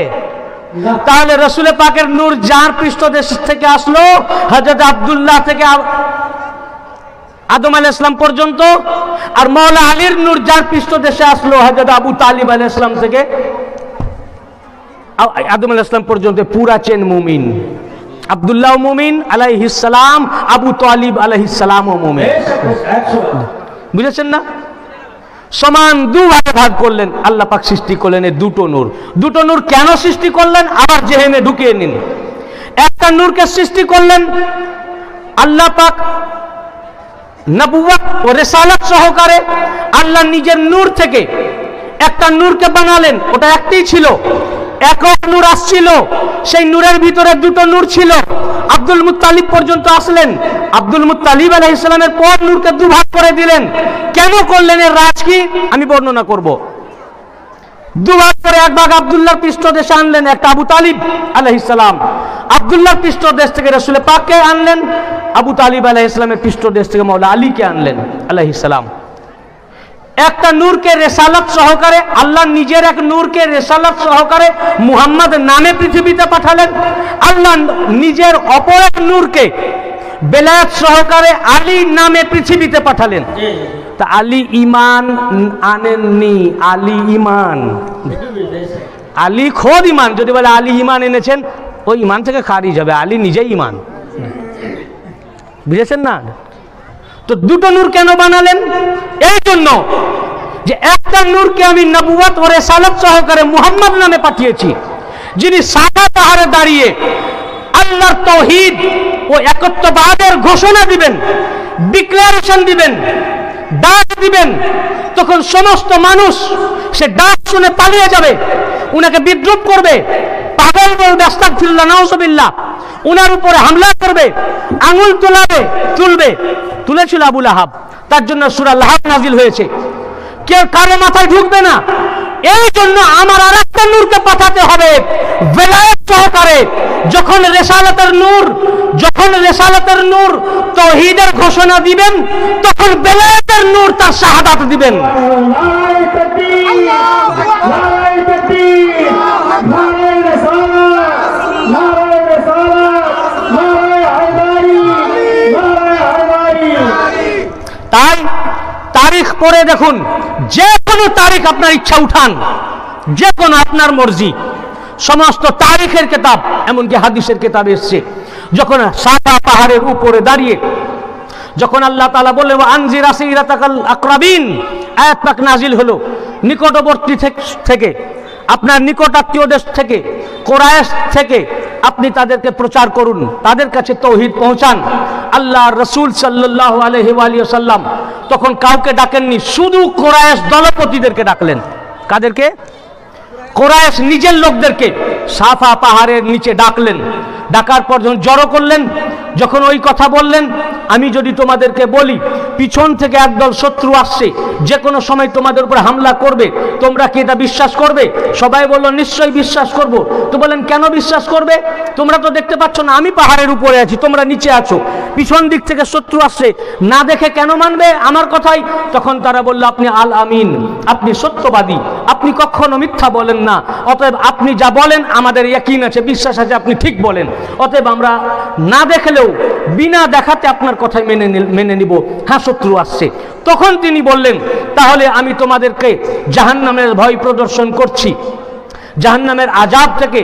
তাহলে রাসূল পাকের নূর যার পৃষ্ঠদেশ থেকে আসলো, হযরত আব্দুল্লাহ থেকে আদম আলাইহিস সালাম পর্যন্ত, আর মাওলা আলীর নূর যার পৃষ্ঠদেশে আসলো, হযরত আবু তালিব আলাইহিস সালাম থেকে আদম আলাইহিস সালাম পর্যন্ত পুরা চেন মুমিন। আব্দুল্লাহ মুমিন আলাইহিস সালাম, আবু তালিব আলাইহিস সালাম ও মুমিন। বুঝেছেন না? সমান দুভাগে ভাগ করলেন আল্লাহ পাক, সৃষ্টি করলেন এই দুটো নূর। দুটো নূর কেন সৃষ্টি করলেন আবার জেহেনে ঢুকিয়ে নিন। একটা নূরকে সৃষ্টি করলেন আল্লাহ পাক নবুয়ত ও রিসালাত সহকারে, আল্লাহ নিজের নূর থেকে একটা নূরকে বানালেন, ওটা একটাই ছিল, একক নূর আসছিল। সেই নূরের ভিতরে দুটো নূর ছিল। আব্দুল মুত্তালিব পর্যন্ত আসলেন, আব্দুল মুত্তালিব আলাইহিস সালামের পর নূরকে দুভাগ করে দিলেন। কেন করলেন, এর রাজ কি আমি বর্ণনা করব। দুভাগ করে এক ভাগ আব্দুল্লাহর পৃষ্ঠদেশে আনলেন, একটা আবু তালিব আলাইহিস সালাম। আব্দুল্লাহর পৃষ্ঠদেশ থেকে রাসূল পাককে আনলেন, আবু তালিব আলাইহিস সালামের পৃষ্ঠদেশ থেকে মাওলা আলীকে আনলেন আলাইহিস সালাম। একটা নূরকে রেসালাত সহকারে, আল্লাহ নিজের এক নূরকে রেসালাত সহকারে মুহাম্মদ নামে পৃথিবীতে পাঠালেন। আল্লাহ নিজের অপর এক নূরকে বেলায়েত সহকারে আলী নামে পৃথিবীতে পাঠালেন। তা আলী ইমান আনেননি, আলী ইমান, আলী খোদ ইমান। যদি বলে আলী ইমান এনেছেন, ওই ইমান থেকে খারিজ হবে, আলী নিজেই ইমান। বুঝেছেন না? তো দুটো নূর কেন বানালেন? এই জন্য যে একটা নূরকে আমি নবুয়ত ও রিসালাত সহকারে মুহাম্মদ নামে পাঠিয়েছি, যিনি সাফা পাহাড়ে দাঁড়িয়ে আল্লাহর তাওহীদ ও একত্ববাদের ঘোষণা দিবেন, ডিক্লারেশন দিবেন, ডাক দিবেন। তখন সমস্ত মানুষ সে ডাক শুনে পালিয়ে যাবে, উনাকে বিদ্রুপ করবে, পাগল বলবে, আস্তাগফিরুল্লাহ, নাউযুবিল্লাহ, উনার উপরে হামলা করবে, আঙুল তুলবে। তুলেছিল আবু লাহাব, তার জন্য সূরা লাহাব নাজিল হয়েছে। কেউ কারো মাথায় ঢুকবে না। এই জন্য আমার আরেকটা নূরকে পাঠাতে হবে বেলায়েত সহকারে। যখন রেসালাতের নূর তাওহীদের ঘোষণা দিবেন, তখন বেলায়েতের নূর তার শাহাদাত দিবেন। তাই তারিখ পড়ে দেখুন, যে কোনো তারিখ আপনার ইচ্ছা উঠান, যে কোনো আপনার মর্জি। সমস্ত তারিখের কিতাব, এমনকি হাদিসের কিতাব এসছে। যখন সাফা পাহাড়ের উপরে দাঁড়িয়ে যখন আল্লাহ তাআলা বললেন আনজির আসিরাতাকাল আকরাবিন, আয়াত পাক নাজিল হলো। নিকটবর্তী থেকে, আপনার নিকটাত্মীয় দেশ থেকে, কুরাইশ থেকে আপনি তাদেরকে প্রচার করুন, তাদের কাছে তাওহীদ পৌঁছান। আল্লাহর রাসূল সাল্লাল্লাহু আলাইহি ওয়া সাল্লাম তখন কাউকে ডাকেননি, শুধু কুরাইশ দলপতিদেরকে ডাকলেন। কাদেরকে? কুরাইশ নিজের লোকদেরকে সাফা পাহাড়ের নিচে ডাকলেন। ডাকার পর যখন জড়ো করলেন, যখন ওই কথা বললেন, আমি যদি তোমাদেরকে বলি পিছন থেকে একদল শত্রু আসছে, যে কোনো সময় তোমাদের উপর হামলা করবে, তোমরা কি এটা বিশ্বাস করবে? সবাই বলল নিশ্চয়ই বিশ্বাস করব। তো বলেন কেন বিশ্বাস করবে? তোমরা তো দেখতে পাচ্ছ না আমি পাহাড়ের উপরে আছি, তোমরা নিচে আছো, পিছন দিক থেকে শত্রু আসছে, না দেখে কেন মানবে আমার কথাই? তখন তারা বলল আপনি আল আমিন, আপনি সত্যবাদী, আপনি কখনো মিথ্যা বলেন না, অতএব আপনি যা বলেন আমাদের ইয়াকিন আছে, বিশ্বাস আছে, আপনি ঠিক বলেন, অতএব আমরা না দেখলেও বিনা দেখাতে আপনার কথাই মেনে নিব। হ্যাঁ, শত্রু আসছে। তখন তিনি বললেন তাহলে আমি তোমাদেরকে জাহান্নামের ভয় প্রদর্শন করছি, জাহান্নামের আযাব থেকে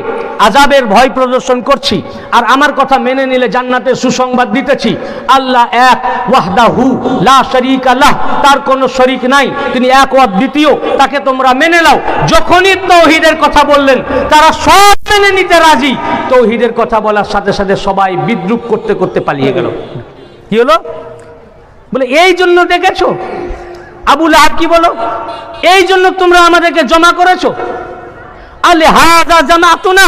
আযাবের ভয় প্রদর্শন করছি, আর আমার কথা মেনে নিলে জান্নাতের সুসংবাদ দিতেছি। আল্লাহ এক, ওয়াহদাহু লা শারীকা লাহ, তার কোনো শরীক নাই, তিনি এক ও দ্বিতীয়, তাকে তোমরা মেনে নাও। যখনই তাওহীদের কথা বললেন, তারা সব মেনে নিতে রাজি। তাওহীদের কথা বলার সাথে সাথে সবাই বিদ্রুপ করতে করতে পালিয়ে গেল। কি হলো? বলে এই জন্য দেখেছো আবু লাহাব কি বলো, এই জন্য তোমরা আমাদেরকে জমা করেছো। আলিহাযা জামাতুনা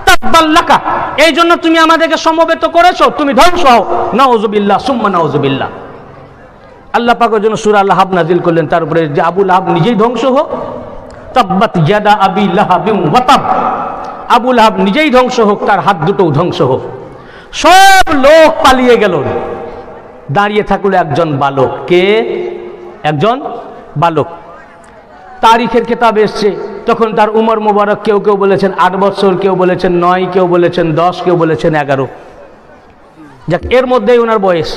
তাব্বাল লাকা, এই জন্য তুমি আমাদেরকে সমবেত করেছো, তুমি ধ্বংস হও। নাউযুবিল্লাহ সুম্মা নাউযুবিল্লাহ। আল্লাহ পাকের জন্য সূরা লাহাব নাজিল করলেন, তার উপরে যে আবু লাহাব নিজেই ধ্বংস হোক। তাব্বাত ইয়াদা আবি লাহাবিন ওয়া তাব, আবু লাহাব নিজেই ধ্বংস হোক, তার হাত দুটোও ধ্বংস হোক। সব লোক পালিয়ে গেল, দাঁড়িয়ে থাকলো একজন বালক। কে? একজন বালক। তারিখের কিতাব এসছে, তখন তার উমর মোবারক কেউ কেউ বলেছেন 8 বছর, কেউ বলেছেন 9, কেউ বলেছেন 10, কেউ বলেছেন 11। যাক, এর মধ্যেই ওনার বয়স।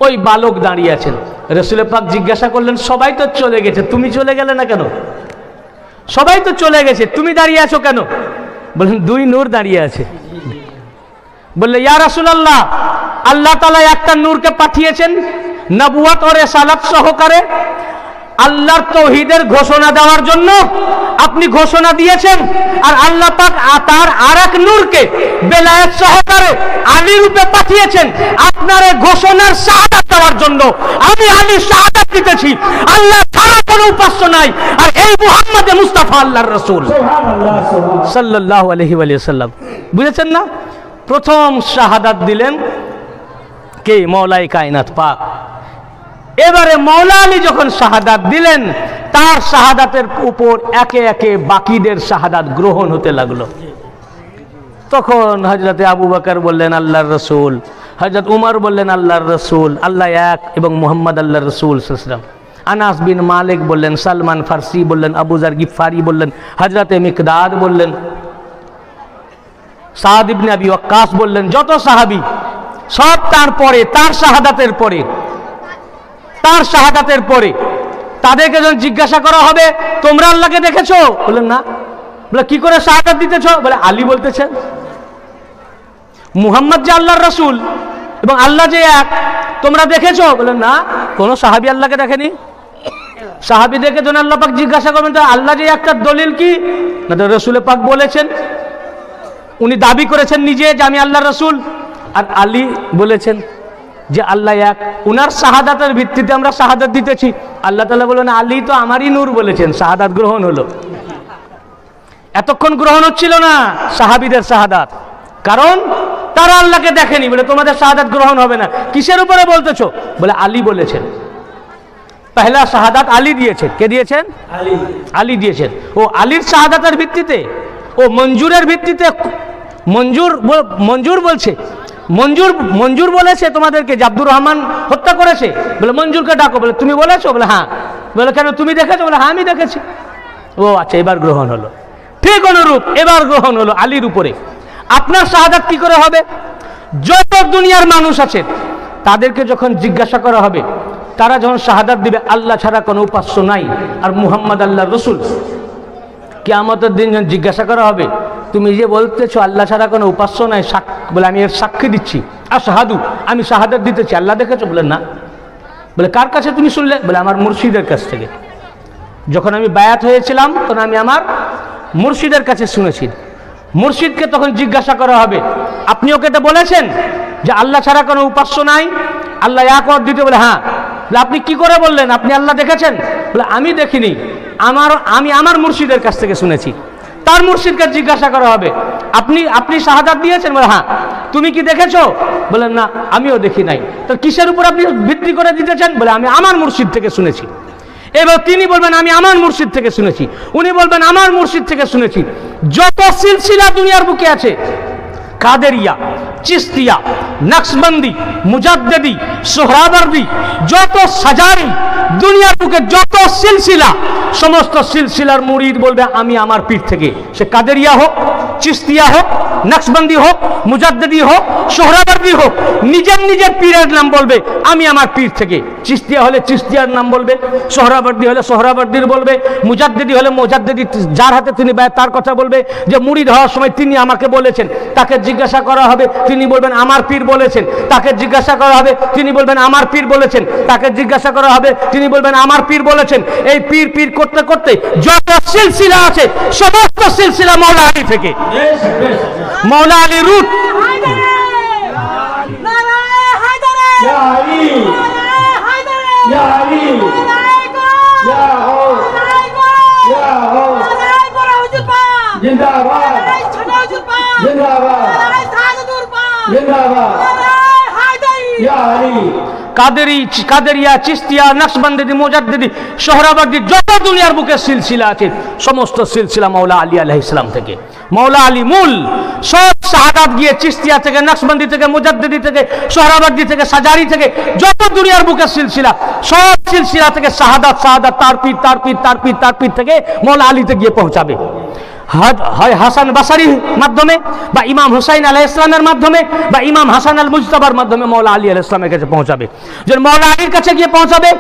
ওই বালক দাঁড়িয়ে আছেন। রাসূল পাক জিজ্ঞাসা করলেন সবাই তো চলে গেছে, তুমি চলে গেলে না কেন? সবাই তো চলে গেছে, তুমি দাঁড়িয়ে আছো কেন? বললেন 2 নূর দাঁড়িয়ে আছে। বললে ইয়া রাসূলুল্লাহ, আল্লাহ তাআলা একটা নূরকে পাঠিয়েছেন নবুয়ত ও রিসালাত সহকারে আল্লাহর তাওহীদের ঘোষণা দেওয়ার জন্য। আপনি ঘোষণা দিয়েছেন, আর আল্লাহ পাক তার আরেক নূরকে বেলায়েত সহকারে আলী রূপে পাঠিয়েছেন আপনার এই ঘোষণার শাহাদাত দেওয়ার জন্য। আমি আলী শাহাদাত দিতেছি আল্লাহ ছাড়া কোনো উপাস্য নাই, আর এই মুহাম্মদ মুস্তাফা আল্লাহর রাসূল সাল্লাল্লাহু আলাইহি ওয়া সাল্লাম। বুঝেছেন না? প্রথম শাহাদাত দিলেন কে? মওলাই কায়নাত পাক। এবারে মওলা আলী যখন শাহাদাত দিলেন, তার শাহাদাতের উপর একে একে বাকিদের শাহাদাত গ্রহণ হতে লাগলো। তখন হযরতে আবু বকর বললেন আল্লাহর রাসূল, হযরত উমর বললেন আল্লাহর রাসূল, আল্লাহ এক এবং মুহাম্মদ আল্লাহর রাসূল সাল্লাল্লাহু আলাইহি ওয়াসাল্লাম। আনাস বিন মালিক বললেন, সালমান ফার্সি বললেন, আবু যার গিফারি বললেন, হযরতে মিকদাদ বললেন, সাদ ইবনে আবি ওয়াক্কাস বললেন, যত সাহাবী সব তার শাহাদাতের পরে তাদেরকে যখন জিজ্ঞাসা করা হবে তোমরা আল্লাহকে দেখেছো? বললেন না। বলে কি করে শাহাদাত দিতেছ? বলে আলী বলতেছেন। মুহাম্মদ যে আল্লাহর রাসূল এবং আল্লাহ যে এক তোমরা দেখেছো? বলেন না, কোনো সাহাবী আল্লাহকে দেখেনি। সাহাবীদেরকে যখন আল্লাহ পাক জিজ্ঞাসা করবেন তো আল্লাহ যে একটা দলিল কি না, তো রাসূল পাক বলেছেন, উনি দাবি করেছেন নিজে যে আমি আল্লাহর রাসূল, আর আলী বলেছেন যে আল্লাহ এক। উনার শাহাদাতের ভিত্তিতে আমরা শাহাদাত দিতেছি। আল্লাহ তাআলা বলেন আলী তো আমারই নূর বলেছেন, শাহাদাত গ্রহণ হলো। এতক্ষণ গ্রহণ হচ্ছিল না সাহাবীদের শাহাদাত, কারণ তারা আল্লাহকে দেখেনি বলে তোমাদের শাহাদাত গ্রহণ হবে না। কিসের উপরে বলতেছো? বলে আলী বলেছেন। পহলা শাহাদাত আলী দিয়েছেন। কে দিয়েছেন? আলী দিয়েছেন। ও আলীর শাহাদাতের ভিত্তিতে, ও মঞ্জুরের ভিত্তিতে, মঞ্জুর বলছে, মঞ্জুর বলেছে তোমাদেরকে যে আব্দুর রহমান হত্যা করেছে। বলে মঞ্জুরকে ডাকো। বলে তুমি বলেছো? বলে হ্যাঁ। বলে কেন তুমি দেখেছো? বলে হ্যাঁ আমি দেখেছি। ও আচ্ছা, এবার গ্রহণ হলো। ঠিক অনুরূপ এবার গ্রহণ হলো আলীর উপরে। আপনার শাহাদাত কি করে হবে? যত দুনিয়ার মানুষ আছে তাদেরকে যখন জিজ্ঞাসা করা হবে, তারা যখন শাহাদাত দিবে আল্লাহ ছাড়া কোনো উপাস্য নাই আর মুহাম্মদ আল্লাহর রাসূল, কিয়ামতের দিন যখন জিজ্ঞাসা করা হবে তুমি যে বলতেছো আল্লাহ ছাড়া কোনো উপাস্য নাই, বলে আমি এর সাক্ষী দিচ্ছি, আশহাদু, আমি শাহাদাত দিতেছি, আল্লাহ দেখেছো? বলে না। বলে কার কাছে তুমি শুনলে? বলে আমার মুর্শিদের কাছ থেকে। যখন আমি বায়াত হয়েছিলাম তখন আমি আমার মুর্শিদের কাছে শুনেছি। মুর্শিদকে তখন জিজ্ঞাসা করা হবে আপনি ওকে তো বলেছেন যে আল্লাহ ছাড়া কোনো উপাস্য নাই, আল্লাহ এক অদ্বিতীয়। বলে হ্যাঁ। বলে আপনি কি করে বললেন? আপনি আল্লাহ দেখেছেন? বলে আমি দেখিনি, আমি আমার মুর্শিদের কাছ থেকে শুনেছি। তার মুর্শিদকে জিজ্ঞাসা করা হবে আপনি শাহাদাত দিয়েছেন? বলে হ্যাঁ। তুমি কি দেখেছো? বলেন না, আমিও দেখি নাই। তো কিসের উপর আপনি ভিত্তি করে দিতেছেন? বলে আমি আমার মুর্শিদ থেকে শুনেছি। এবার তিনি বলবেন আমি আমার মুর্শিদ থেকে শুনেছি, উনি বলবেন আমার মুর্শিদ থেকে শুনেছি। যত সিলসিলা দুনিয়ার বুকে আছে, কাদেরিয়া, চিস্তিয়া, নকশবন্দি, মুজাদ্দিদি, সোহরাবর্দী, যত সাজারি, দুনিয়ার বুকে যত সিলসিলা, সমস্ত সিলসিলার মুরিদ বলবে আমি আমার পীর থেকে। সে কাদেরিয়া হোক, চিস্তিয়া হোক, নকশবন্দি হোক, মুজাদ্দিদি হোক, সোহরাবর্দী হোক, নিজের পীরের নাম বলবে আমি আমার পীর থেকে। চিস্তিয়া হলে চিস্তিয়ার নাম বলবে, সোহরাবর্দী হলে সোহরাবর্দীর বলবে, মুজাদ্দিদি হলে মুজাদ্দিদি যার হাতে তিনি বায়াত তার কথা বলবে। যে মুরিদ হওয়ার সময় তিনি আমাকে বলেছেন, তাকে জিজ্ঞাসা করা হবে, তিনি বলবেন আমার পীর বলেছেন। তাকে জিজ্ঞাসা করা হবে, তিনি বলবেন আমার পীর বলেছেন। তাকে জিজ্ঞাসা করা হবে, তিনি বলবেন আমার পীর বলেছেন। এই পীর করতে করতে যত সিলসিলা আছে সমস্ত সিলসিলা মৌলা আলী থেকে। মৌলা আলী রুট। কাদেরিয়া, চিস্তিয়া, নকশবন্দি, মুজাদ্দিদি, সোহরাবর্দী, যত দুনিয়ার বুকে সিলসিলা আছে সমস্ত সিলসিলা মৌলা আলী আলাইহিস সালাম থেকে। মৌলা আলী মূল। সব শাহাদাত গিয়ে চিস্তিয়া থেকে, নকশবন্দি থেকে, মুজাদ্দিদি থেকে, সোহরাবর্দী থেকে, সাজারি থেকে, যত দুনিয়ার বুকে সিলসিলা, সব সিলসিলা থেকে শাহাদাত তার পীর থেকে মৌলা আলীতে গিয়ে পৌঁছাবে। হয় হাসান বাসারির মাধ্যমে, বা ইমাম হুসাইন আলাইহিস সালামের মাধ্যমে, বা ইমাম হাসান আল মুজতাবার মাধ্যমে মৌলা আলী আলাইহিস সালামের কাছে পৌঁছাবে। যখন মৌলা আলীর কাছে গিয়ে পৌঁছাবে,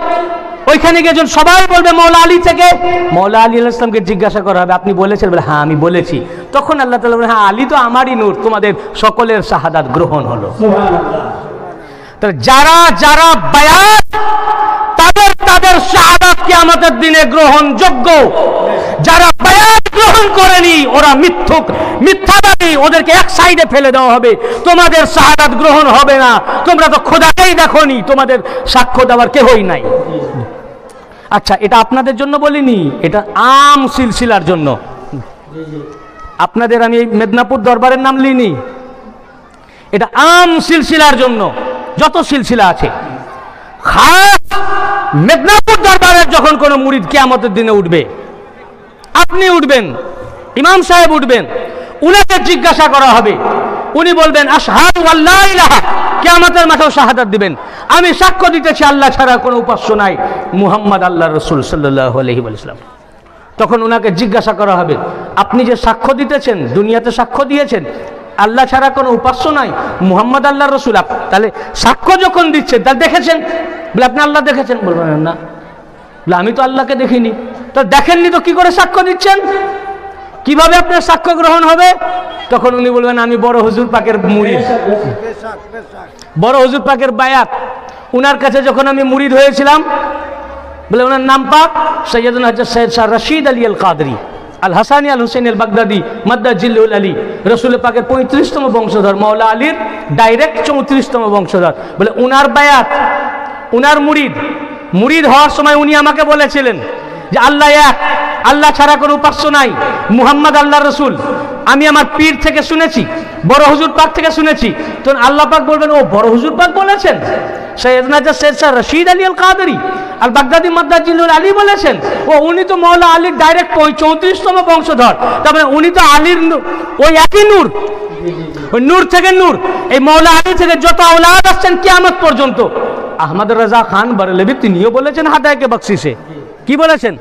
ওইখানে গিয়ে যখন সবাই বলবে মৌলা আলী থেকে, মৌলা আলী আলাইহিস সালামকে জিজ্ঞাসা করা হবে আপনি বলেছেন? বলে হ্যাঁ আমি বলেছি। তখন আল্লাহ তাআলা বলেন হ্যাঁ আলী তো আমারই নূর, তোমাদের সকলের শাহাদাত গ্রহণ হলো। তাহলে যারা বায়াত তাদের শাহাদাত কিয়ামতের দিনে গ্রহণযোগ্য। যারা বায়াত গ্রহণ করেনি ওরা মিথ্যাবাদী, ওদেরকে এক সাইডে ফেলে দেওয়া হবে। তোমাদের শাহাদাত গ্রহণ হবে না, তোমরা তো খোদাকেই দেখোনি, তোমাদের সাক্ষ্য দেওয়ার কেহই নাই। আচ্ছা, এটা আপনাদের জন্য বলিনি, এটা আম সিলসিলার জন্য। আপনাদের আমি এই মেদিনীপুর দরবারের নাম লিনি, এটা আম সিলসিলার জন্য। যত সিলসিলা আছে, খাস মেদিনীপুর দরবারের যখন কোনো মুরিদ কিয়ামতের দিনে উঠবে, আপনি উঠবেন, ইমাম সাহেব উঠবেন, উনাকে জিজ্ঞাসা করা হবে উনি বলবেন আশহাদু আল্লা ইলাহা, কিয়ামতের মাঠেও শাহাদাত দিবেন, আমি সাক্ষ্য দিতেছি আল্লাহ ছাড়া কোনো উপাস্য নাই, মুহাম্মদ আল্লাহর রাসূল সাল্লাল্লাহু আলাইহি ওয়াসাল্লাম। তখন ওনাকে জিজ্ঞাসা করা হবে, আপনি যে সাক্ষ্য দিতেছেন, দুনিয়াতে সাক্ষ্য দিয়েছেন আল্লাহ ছাড়া কোনো উপাস্য নাই, মুহাম্মদ আল্লাহর রাসূল, তাহলে সাক্ষ্য যখন দিচ্ছেন তাহলে দেখেছেন? বলে আপনি আল্লাহ দেখেছেন? বলবেন না। বলে আমি তো আল্লাহকে দেখিনি। তো দেখেননি তো কি করে সাক্ষ্য দিচ্ছেন? কিভাবে আপনার সাক্ষ্য গ্রহণ হবে? তখন উনি বলবেন আমি বড় হুজুর পাকের মুরিদ, বড় হুজুর পাকের বায়াত, উনার কাছে যখন আমি মুরিদ হয়েছিলাম, বলে ওনার নাম পাক সৈয়দনা হযরত সৈয়দ শাহ রশিদ আলী আল কাদরি আল হাসানি আল হুসেন আল বাগদাদি মাদ্দাজিল্লুল আলী, রসুল পাকের 35তম বংশধর, মাওলা আলীর ডাইরেক্ট 34তম বংশধর। বলে উনার বায়াত, উনার মুরিদ হওয়ার সময় উনি আমাকে বলেছিলেন যে আল্লাহ এক, আল্লাহ ছাড়া কোনো উপাস্য নাই, মুহাম্মদ আল্লাহর রাসূল। আমি আমার পীর থেকে শুনেছি, বড় হুজুর পাক থেকে শুনেছি। তখন আল্লাহ পাক বলবেন ও বড় হুজুর পাক বলেছেন, সৈয়দনা সৈয়দ শাহ রশিদ আলী আল কাদরি আল বাগদাদি মাদ্দাজিল্লুল আলী বলেছেন, ও উনি তো মাওলা আলীর ডাইরেক্ট 34তম বংশধর, তার মানে উনি তো আলীর ওই একই নূর, ওই নূর থেকে নূর। এই মাওলা আলী থেকে যত আওলাদ আসছেন কিয়ামত পর্যন্ত। আহমদ রাজা খান বরেলভী তিনিও বলেছেন হাদায়ে বখশিশে, কি বলেছেন?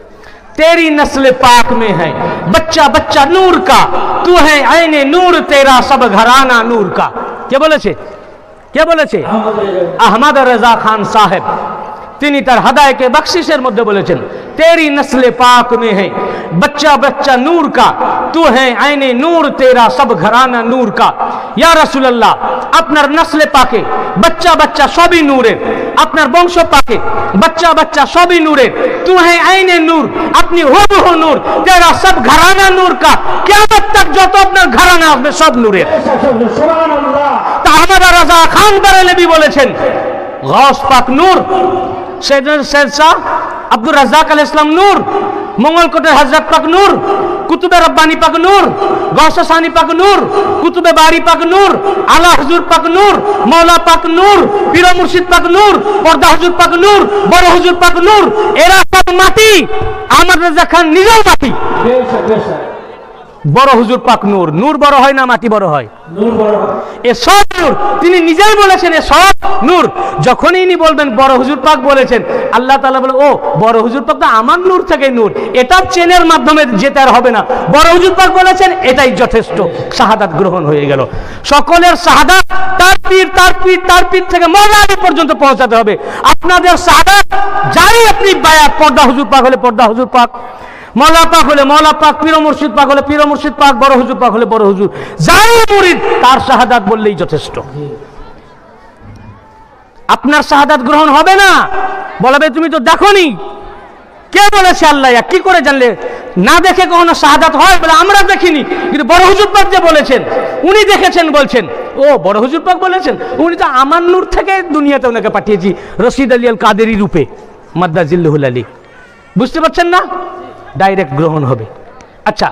तेरी नस्ल पाक में है बच्चा बच्चा नूर का, तू है आईने नूर तेरा सब घराना नूर का। क्या बोले छे? क्या बोले छे? अहमद रजा खान साहेब তিনি তার হাদায়ে বখশিশের মধ্যে বলেছেন, तेरी नस्ल पाक में है बच्चा बच्चा नूर का, तू है आईने नूर तेरा सब घराना नूर का। या रसूल अल्लाह, আপনার নসলে পাকে বাচ্চা বাচ্চা সবই নূরের, আপনার বংশ পাকে বাচ্চা বাচ্চা সবই নূরের, तू है आईने नूर, আপনি হুবহু নূর, तेरा सब घराना नूर का, কিয়ামত तक যত আপনার ঘরানা আসবে সব নূরের। সুবহানাল্লাহ। তা আহমদ রাজা খান বরেলভী বলেছেন গাউস পাক নূর, সৈয়দ শাহ আব্দুর রাজ্জাক আল ইসলাম নূর, মঙ্গলকোটের হযরত পাক নূর, কুতুবে রব্বানি পাক নূর, গৌসে সানি পাক নূর, কুতুবে বারি পাক নূর, আলা হুজুর পাক নূর, মাওলা পাক নূর, পীর মুর্শিদ পাক নূর, পর্দা হুজুর পাক নূর, বড় হুজুর পাক নূর। এরা সব মাটি, আহমদ রাজা খান নিজেও মাটি। বড় হুজুর পাক নূর, নূর বড় হয় না মাটি বড় হয়? নূর বড় হয়। এ সব নূর, তিনি নিজেই বলেছেন এ সব নূর। যখনই ইনি বলবেন বড় হুজুর পাক বলেছেন, আল্লাহ তাআলা বলে ও বড় হুজুর পাক তো আমার নূর থেকে নূর, এটা চেনের মাধ্যমে যেতে আর হবে না, বড় হুজুর পাক বলেছেন এটাই যথেষ্ট। শাহাদাত গ্রহণ হয়ে গেল। সকলের শাহাদাত তার পীর তার পীর তার পীর থেকে মাওলা আলী পর্যন্ত পৌঁছাতে হবে। আপনাদের শাহাদাত যাই আপনি বায়াত, পর্দা হুজুর পাক হলে পর্দা হুজুর পাক, মৌলা পাক হলে মৌলা পাক, পীর মুর্শিদ পাক হলে পীর মুর্শিদ পাক, বড় হুজুর পাক হলে বড় হুজুর, যাই মুরিদ তার শাহাদাত বললেই যথেষ্ট। আপনার শাহাদাত গ্রহণ হবে না, বলবে তুমি তো দেখোনি। কে বলেছে আল্লাহ? কি করে জানলে? না দেখে কখনো শাহাদাত হয়? বলে আমরা দেখিনি, কিন্তু বড় হুজুর পাক যে বলেছেন উনি দেখেছেন, বলছেন ও বড় হুজুর পাক বলেছেন, উনি তো আমার নূর থেকে দুনিয়াতে ওনাকে পাঠিয়েছি রশিদ আলী আল কাদেরি রূপে মাদ্দাজিল্লুল আলী। বুঝতে পারছেন না? ডাইরেক্ট গ্রহণ হবে। আচ্ছা।